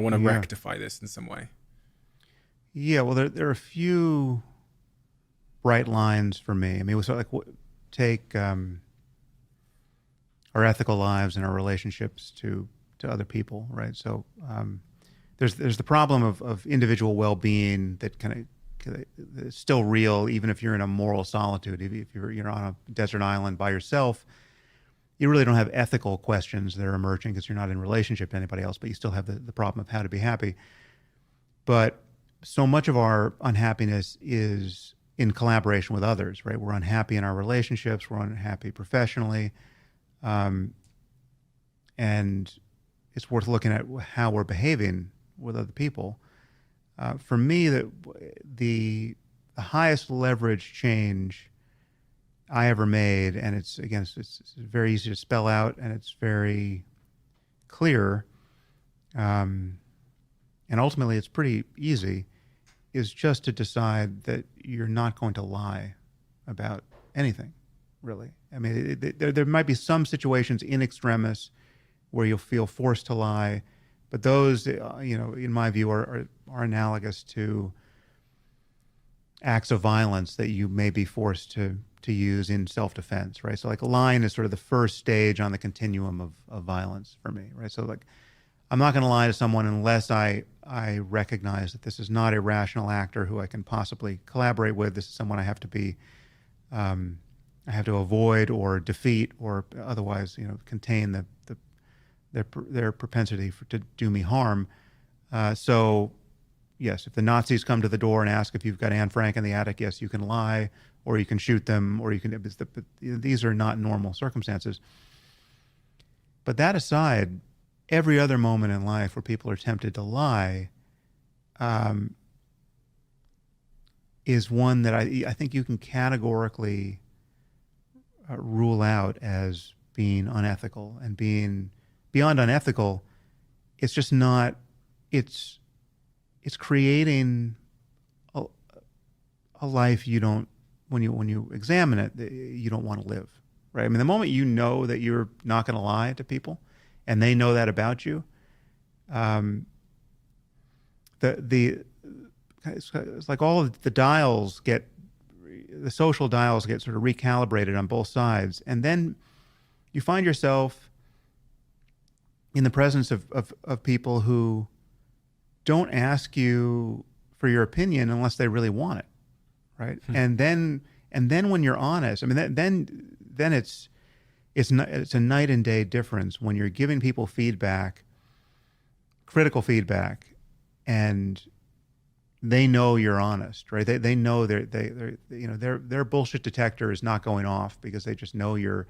want to rectify this in some way. Yeah, well, there are a few bright lines for me. I mean, so like take our ethical lives and our relationships to other people, right? So there's the problem of individual well-being that kind of is still real, even if you're in a moral solitude. If you're on a desert island by yourself, you really don't have ethical questions that are emerging because you're not in relationship to anybody else, but you still have the problem of how to be happy. But so much of our unhappiness is in collaboration with others, right? We're unhappy in our relationships, we're unhappy professionally, and it's worth looking at how we're behaving with other people. For me, the highest leverage change I ever made, and it's very easy to spell out, and it's very clear, and ultimately it's pretty easy, is just to decide that you're not going to lie about anything, really. I mean, there might be some situations in extremis where you'll feel forced to lie, but those, in my view, are analogous to acts of violence that you may be forced to use in self-defense, right? So like lying is sort of the first stage on the continuum of violence for me, right? So like, I'm not going to lie to someone unless I recognize that this is not a rational actor who I can possibly collaborate with. This is someone I have to be, I have to avoid or defeat or otherwise, contain their propensity to do me harm. So, yes, if the Nazis come to the door and ask if you've got Anne Frank in the attic, yes, you can lie, or you can shoot them, or you can. But these are not normal circumstances. But that aside, every other moment in life where people are tempted to lie is one that I think you can categorically rule out as being unethical, and being beyond unethical. It's just not. It's creating a life you don't. When you examine it, you don't want to live, right? I mean, the moment you know that you're not going to lie to people, and they know that about you, it's like all of the social dials get sort of recalibrated on both sides, and then you find yourself in the presence of people who don't ask you for your opinion unless they really want it, right? And then when you're honest, I mean, then it's a night and day difference when you're giving people feedback, critical feedback, and they know you're honest, right? They know their bullshit detector is not going off because they just know you're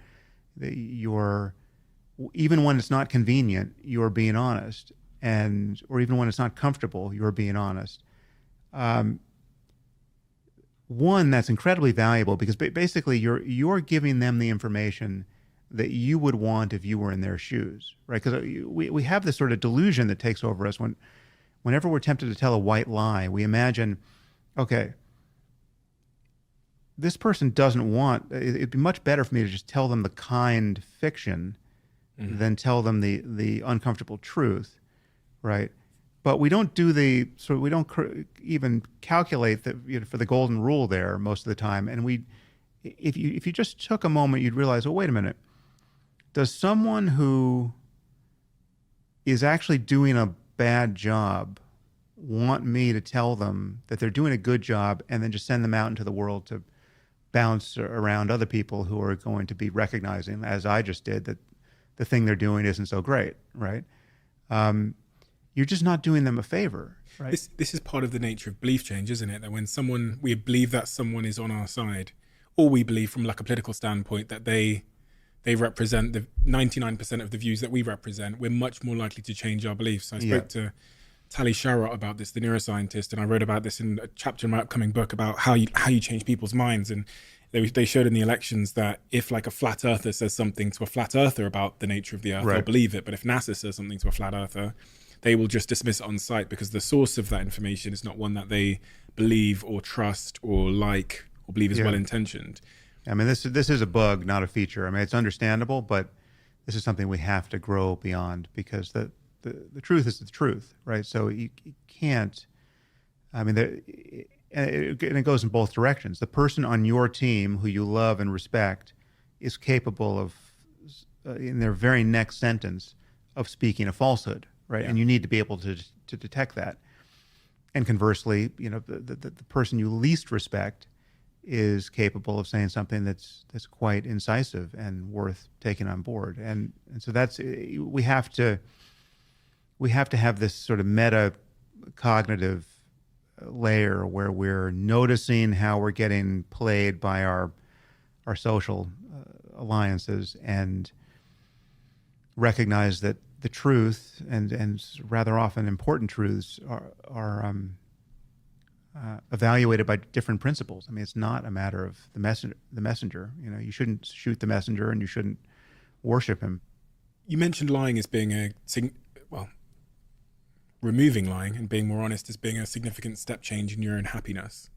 even when it's not convenient, you're being honest, or even when it's not comfortable, you're being honest. One, that's incredibly valuable because basically you're giving them the information that you would want if you were in their shoes, right? Because we have this sort of delusion that takes over us whenever we're tempted to tell a white lie. We imagine, okay, this person doesn't want. It'd be much better for me to just tell them the kind fiction than tell them the uncomfortable truth, right? But we don't do we don't even calculate for the golden rule there most of the time. And if you just took a moment, you'd realize, well, wait a minute. Does someone who is actually doing a bad job want me to tell them that they're doing a good job and then just send them out into the world to bounce around other people who are going to be recognizing, as I just did, that the thing they're doing isn't so great, right? You're just not doing them a favor, right? This is part of the nature of belief change, isn't it? That when we believe that someone is on our side, or we believe from like a political standpoint that they represent the 99% of the views that we represent, we're much more likely to change our beliefs. I spoke to Tali Sharot about this, the neuroscientist, and I wrote about this in a chapter in my upcoming book about how you change people's minds. And they showed in the elections that if like a flat earther says something to a flat earther about the nature of the earth, they'll believe it. But if NASA says something to a flat earther, they will just dismiss it on sight because the source of that information is not one that they believe or trust or like or believe is well-intentioned. I mean, this is a bug, not a feature. I mean, it's understandable, but this is something we have to grow beyond because the truth is the truth, right? So you can't. I mean, and it goes in both directions. The person on your team who you love and respect is capable of, in their very next sentence, of speaking a falsehood, right? Yeah. And you need to be able to detect that. And conversely, the person you least respect is capable of saying something that's quite incisive and worth taking on board. And so we have to have this sort of meta cognitive layer where we're noticing how we're getting played by our social alliances, and recognize that the truth and rather often important truths are evaluated by different principles. I mean, it's not a matter of the messenger. You shouldn't shoot the messenger, and you shouldn't worship him. You mentioned lying as being removing lying and being more honest as being a significant step change in your own happiness.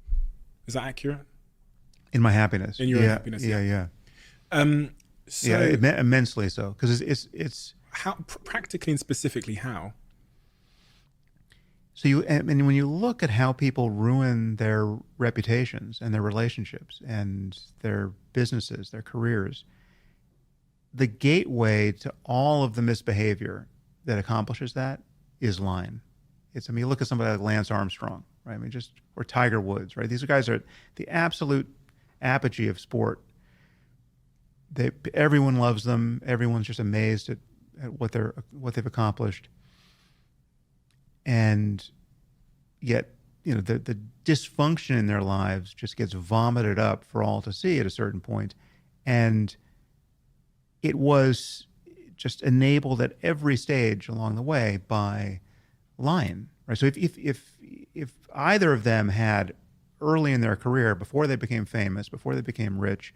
Is that accurate? In my happiness. In your own happiness. Yeah. So Immensely so, because it's how practically and specifically how. So when you look at how people ruin their reputations and their relationships and their businesses, their careers, the gateway to all of the misbehavior that accomplishes that is lying. You look at somebody like Lance Armstrong, right? Or Tiger Woods, right? These guys are at the absolute apogee of sport. Everyone loves them. Everyone's just amazed at what they've accomplished. And yet, the dysfunction in their lives just gets vomited up for all to see at a certain point. And it was just enabled at every stage along the way by lying, right? So if either of them had early in their career, before they became famous, before they became rich,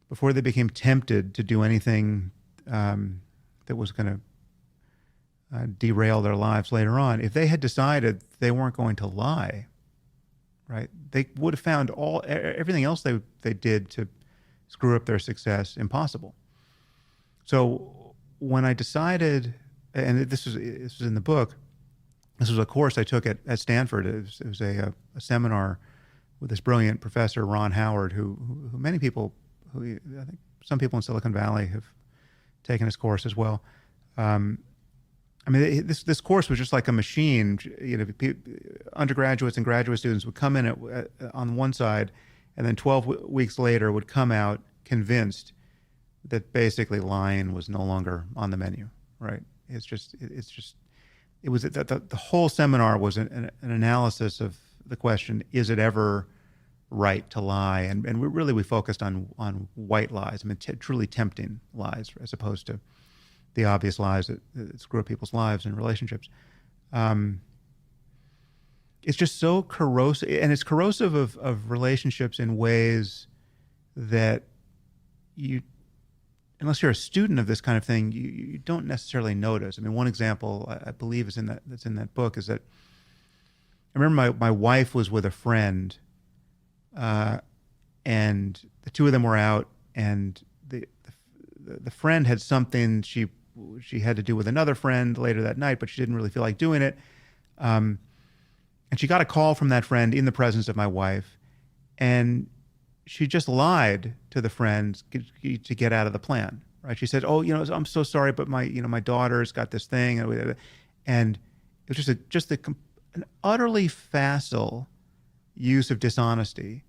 before they became tempted to do anything that was going to derail their lives later on, if they had decided they weren't going to lie, right, they would have found everything else they did to screw up their success impossible. So when I decided, and this was in the book, this was a course I took at Stanford. It was a seminar with this brilliant professor, Ron Howard, who many people, I think some people in Silicon Valley have taken his course as well. This course was just like a machine. Undergraduates and graduate students would come in on one side, and then 12 weeks later would come out convinced that basically lying was no longer on the menu. Right? It was the whole seminar was an analysis of the question: is it ever right to lie? And we focused on white lies. Truly tempting lies, as opposed to the obvious lies that screw up people's lives and relationships. It's just so corrosive, and it's corrosive of relationships in ways that unless you're a student of this kind of thing, you don't necessarily notice. One example I believe that's in that book is that I remember my wife was with a friend, and the two of them were out, and the friend had something she had to do with another friend later that night, but she didn't really feel like doing it. And she got a call from that friend in the presence of my wife, and she just lied to the friend to get out of the plan. Right? She said, "Oh, I'm so sorry, but my daughter's got this thing," and it was just an utterly facile use of dishonesty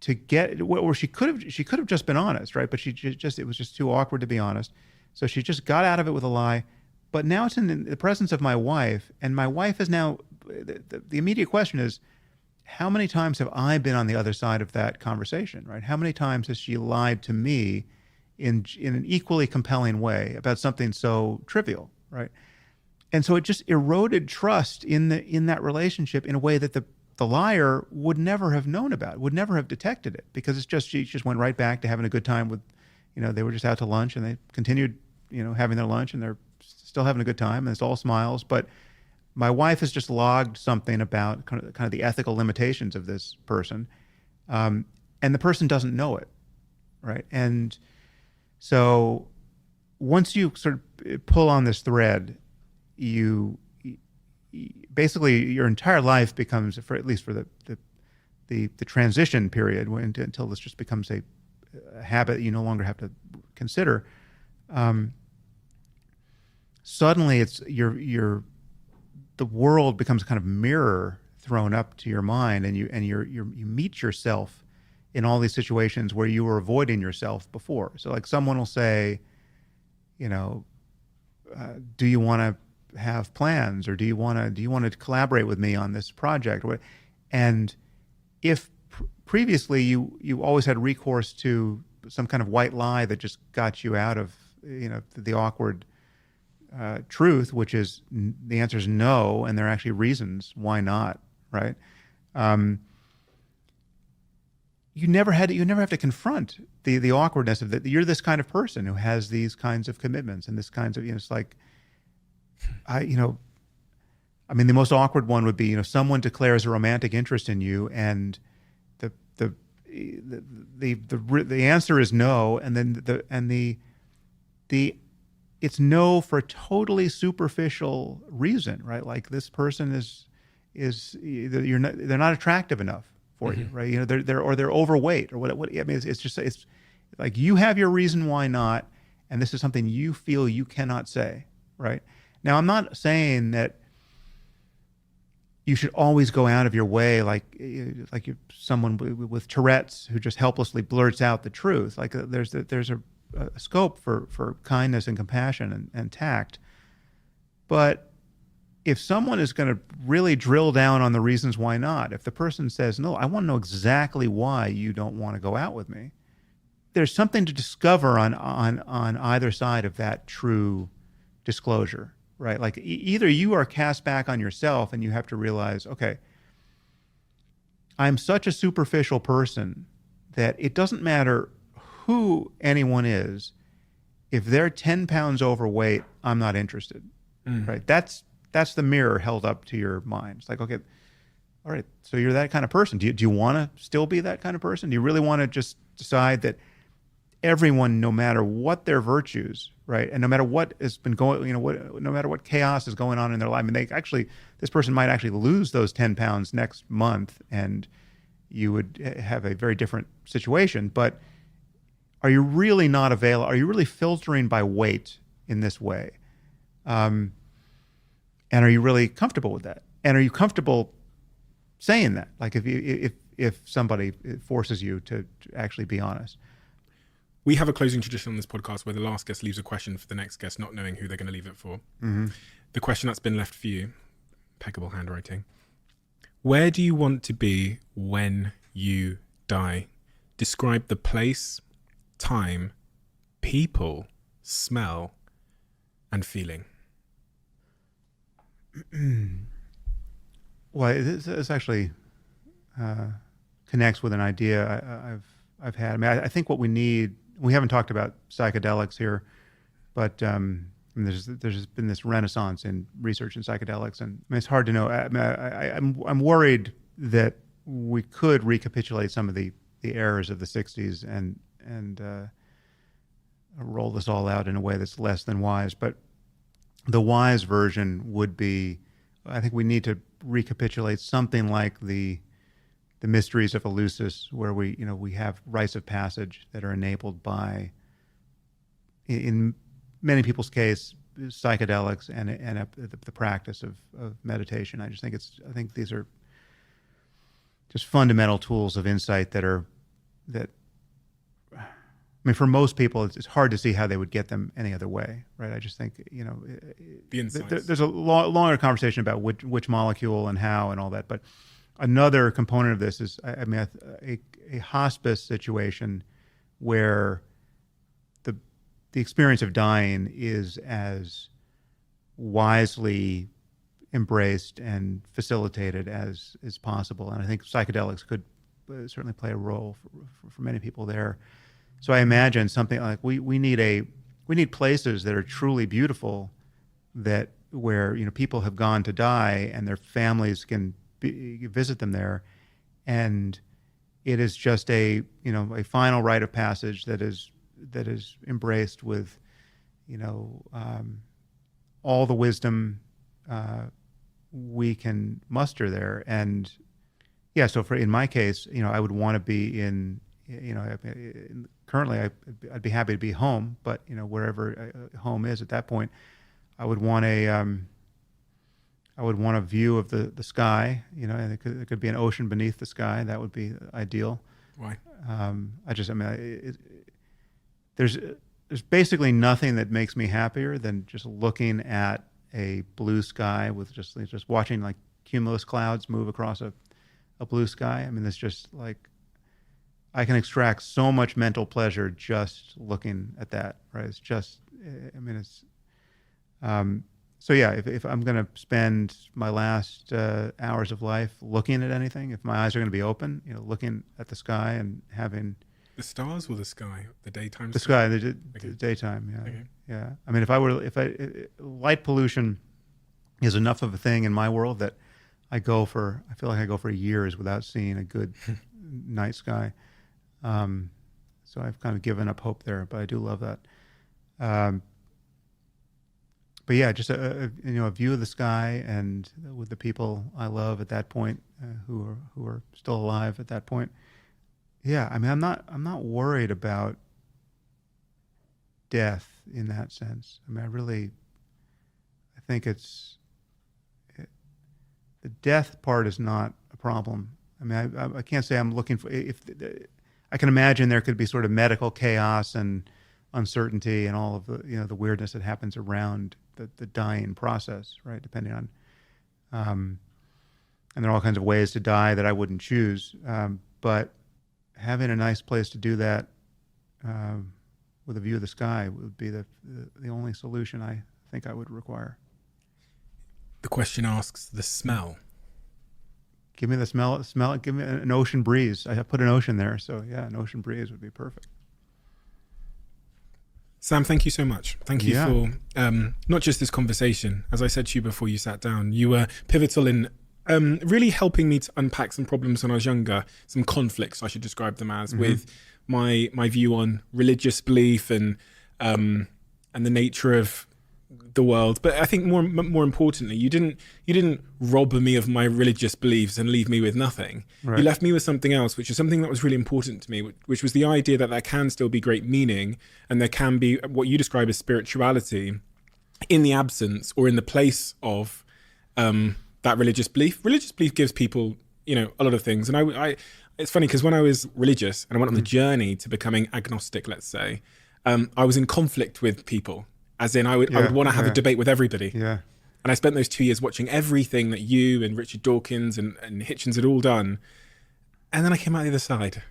to get where she could have just been honest, right? But it was just too awkward to be honest. So she just got out of it with a lie. But now it's in the presence of my wife, and my wife is now, the immediate question is, how many times have I been on the other side of that conversation, right? How many times has she lied to me in an equally compelling way about something so trivial, right? And so it just eroded trust in that relationship in a way that the liar would never have known about, would never have detected it, because she just went right back to having a good time with, they were just out to lunch, and they continued, having their lunch, and they're still having a good time, and it's all smiles. But my wife has just logged something about kind of the ethical limitations of this person, and the person doesn't know it, right? And so once you sort of pull on this thread, you basically your entire life becomes, for at least for the transition period until this just becomes a habit you no longer have to consider. Suddenly, it's the world becomes a kind of mirror thrown up to your mind, and you meet yourself in all these situations where you were avoiding yourself before. So, like, someone will say, do you want to have plans, or do you want to collaborate with me on this project? And if previously you always had recourse to some kind of white lie that just got you out of the awkward truth, which is the answer is no, and there are actually reasons why not, right? You never have to confront the awkwardness of that. You're this kind of person who has these kinds of commitments and this kinds of, it's like, the most awkward one would be, someone declares a romantic interest in you, and the answer is no, and then it's no for a totally superficial reason, right? Like, this person they're not attractive enough for you, right? They're overweight or what. I mean, it's like you have your reason why not, and this is something you feel you cannot say, right? Now, I'm not saying that you should always go out of your way like you're someone with Tourette's who just helplessly blurts out the truth. Like, there's a scope for kindness and compassion and tact. But if someone is going to really drill down on the reasons why not, if the person says, no, I want to know exactly why you don't want to go out with me, there's something to discover on either side of that true disclosure, right? Like, either you are cast back on yourself and you have to realize, okay, I'm such a superficial person that it doesn't matter who anyone is. If they're 10 pounds overweight, I'm not interested, right? That's the mirror held up to your mind. It's like, okay, all right, so you're that kind of person. Do you want to still be that kind of person? Do you really want to just decide that everyone, no matter what their virtues, right, and no matter what has been going, no matter what chaos is going on in their life, I mean, this person might actually lose those 10 pounds next month, and you would have a very different situation. But are you really not available? Are you really filtering by weight in this way? And are you really comfortable with that? And are you comfortable saying that? Like, if somebody forces you to actually be honest. We have a closing tradition on this podcast where the last guest leaves a question for the next guest, not knowing who they're going to leave it for. Mm-hmm. The question that's been left for you, impeccable handwriting. Where do you want to be when you die? Describe the place, time, people, smell, and feeling. Well, this actually connects with an idea I've had. I mean, I think what we need. We haven't talked about psychedelics here, but there's been this renaissance in research in psychedelics, and it's hard to know. I'm worried that we could recapitulate some of the errors of the '60s and roll this all out in a way that's less than wise, but. The wise version would be, I think we need to recapitulate something like the mysteries of Eleusis, where we have rites of passage that are enabled by, in many people's case, psychedelics and the practice of meditation. I think these are just fundamental tools of insight that I mean, for most people, it's hard to see how they would get them any other way, right? I just think, there's a longer conversation about which molecule and how and all that. But another component of this is, a hospice situation where the experience of dying is as wisely embraced and facilitated as is possible. And I think psychedelics could certainly play a role for many people there. So I imagine something like we need places that are truly beautiful, where people have gone to die and their families can visit them there, and it is just a final rite of passage that is embraced with all the wisdom we can muster there. And yeah, so in my case, I would want to be currently I'd be happy to be home, but wherever home is at that point, I would want a view of the sky, and it could be an ocean beneath the sky. That would be ideal. Why? There's basically nothing that makes me happier than just looking at a blue sky with just watching like cumulus clouds move across a blue sky. I mean, it's just like, I can extract so much mental pleasure just looking at that, right? It's just, so yeah, if I'm going to spend my last hours of life looking at anything, if my eyes are going to be open, looking at the sky and having the stars or the sky, the daytime. The sky, the daytime. Yeah, okay. Yeah. I mean, light pollution is enough of a thing in my world that I feel like I go for years without seeing a good night sky. So I've kind of given up hope there, but I do love that. But yeah, just a view of the sky and with the people I love at that point, who are still alive at that point. Yeah, I mean, I'm not worried about death in that sense. I mean, I think the death part is not a problem. I mean, I can't say I'm looking for, I can imagine there could be sort of medical chaos and uncertainty and all of the the weirdness that happens around the dying process, right? Depending on, and there are all kinds of ways to die that I wouldn't choose, but having a nice place to do that with a view of the sky would be the only solution I think I would require. The question asks the smell. Give me the smell. Give me an ocean breeze. I put an ocean there, so yeah, an ocean breeze would be perfect. Sam, thank you so much. Thank you for not just this conversation. As I said to you before you sat down, you were pivotal in really helping me to unpack some problems when I was younger, some conflicts, I should describe them as, with my view on religious belief and the nature of the world. But I think more importantly, you didn't rob me of my religious beliefs and leave me with nothing. Right. You left me with something else, which is something that was really important to me, which was the idea that there can still be great meaning and there can be what you describe as spirituality in the absence or in the place of that religious belief. Religious belief gives people, a lot of things. And I it's funny because when I was religious and I went on the journey to becoming agnostic, let's say, I was in conflict with people. As in, I would want to have a debate with everybody. Yeah. And I spent those 2 years watching everything that you and Richard Dawkins and Hitchens had all done. And then I came out the other side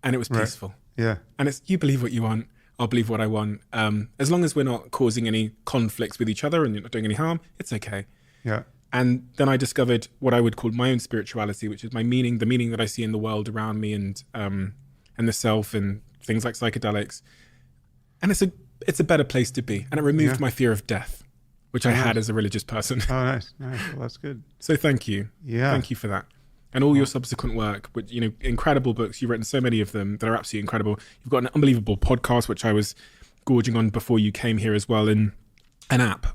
and it was peaceful. Right. Yeah. And it's, you believe what you want, I'll believe what I want. As long as we're not causing any conflicts with each other and you're not doing any harm, it's okay. Yeah. And then I discovered what I would call my own spirituality, which is my meaning, the meaning that I see in the world around me and the self and things like psychedelics. And it's a better place to be. And it removed my fear of death, which I had as a religious person. Oh, nice. Well, that's good. So thank you. Yeah. Thank you for that. And all your subsequent work, which, incredible books. You've written so many of them that are absolutely incredible. You've got an unbelievable podcast, which I was gorging on before you came here as well, and an app,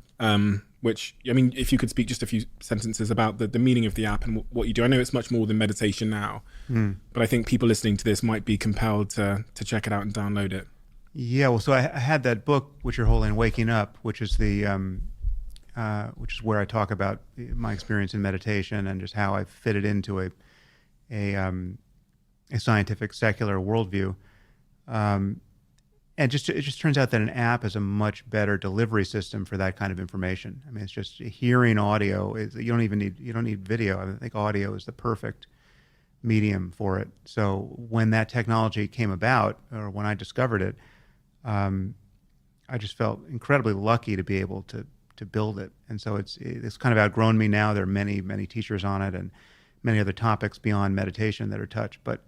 which, if you could speak just a few sentences about the meaning of the app and what you do. I know it's much more than meditation now, but I think people listening to this might be compelled to check it out and download it. Yeah, well, so I had that book, which you're holding, Waking Up, which is which is where I talk about my experience in meditation and just how I fit it into a scientific secular worldview. And it just turns out that an app is a much better delivery system for that kind of information. I mean, it's just hearing audio. You don't need video. I think audio is the perfect medium for it. So when that technology came about, or when I discovered it, I just felt incredibly lucky to be able to build it. And so it's kind of outgrown me now. There are many, many teachers on it and many other topics beyond meditation that are touched. But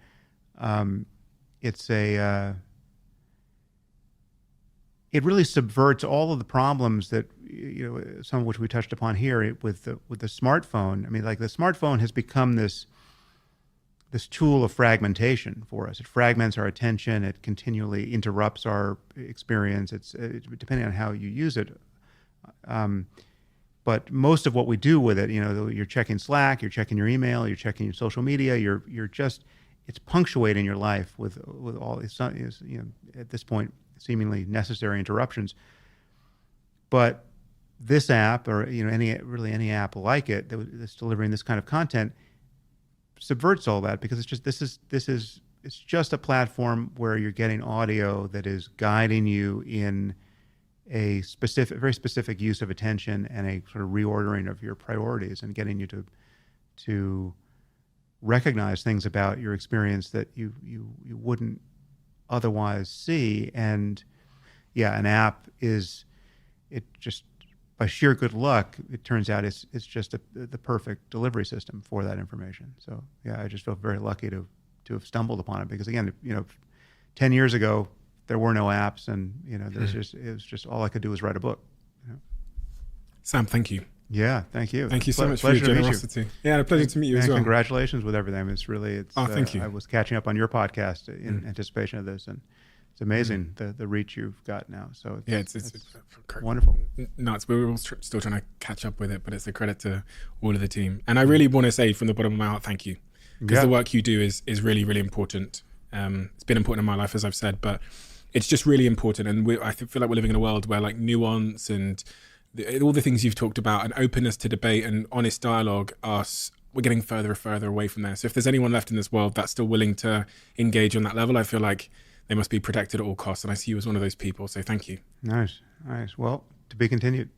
it really subverts all of the problems that, some of which we touched upon here with the smartphone. I mean, like the smartphone has become this this tool of fragmentation for us. It fragments our attention. It continually interrupts our experience. It's depending on how you use it. But most of what we do with it, you're checking Slack, you're checking your email, you're checking your social media. You're just, it's punctuating your life with all these, at this point, seemingly necessary interruptions. But this app, or any app like it that's delivering this kind of content, subverts all that, because it's just a platform where you're getting audio that is guiding you in a very specific use of attention and a sort of reordering of your priorities, and getting you to recognize things about your experience that you wouldn't otherwise see. And yeah, an app just by sheer good luck, it turns out it's just the perfect delivery system for that information. So yeah, I just feel very lucky to have stumbled upon it, because again, 10 years ago there were no apps, and it was just all I could do was write a book. Sam, thank you. Yeah, thank you. Thank you so much for your generosity. Yeah, a pleasure to meet you as well. Congratulations with everything. Thank you. I was catching up on your podcast in anticipation of this, and it's amazing the reach you've got now. So it's wonderful. Nuts. We're all still trying to catch up with it, but it's a credit to all of the team. And I really want to say from the bottom of my heart, thank you, because the work you do is really, really important. It's been important in my life, as I've said, but it's just really important. And I feel like we're living in a world where like nuance and all the things you've talked about, and openness to debate and honest dialogue, we're getting further and further away from there. So if there's anyone left in this world that's still willing to engage on that level, I feel like they must be protected at all costs. And I see you as one of those people. So thank you. Nice. Well, to be continued.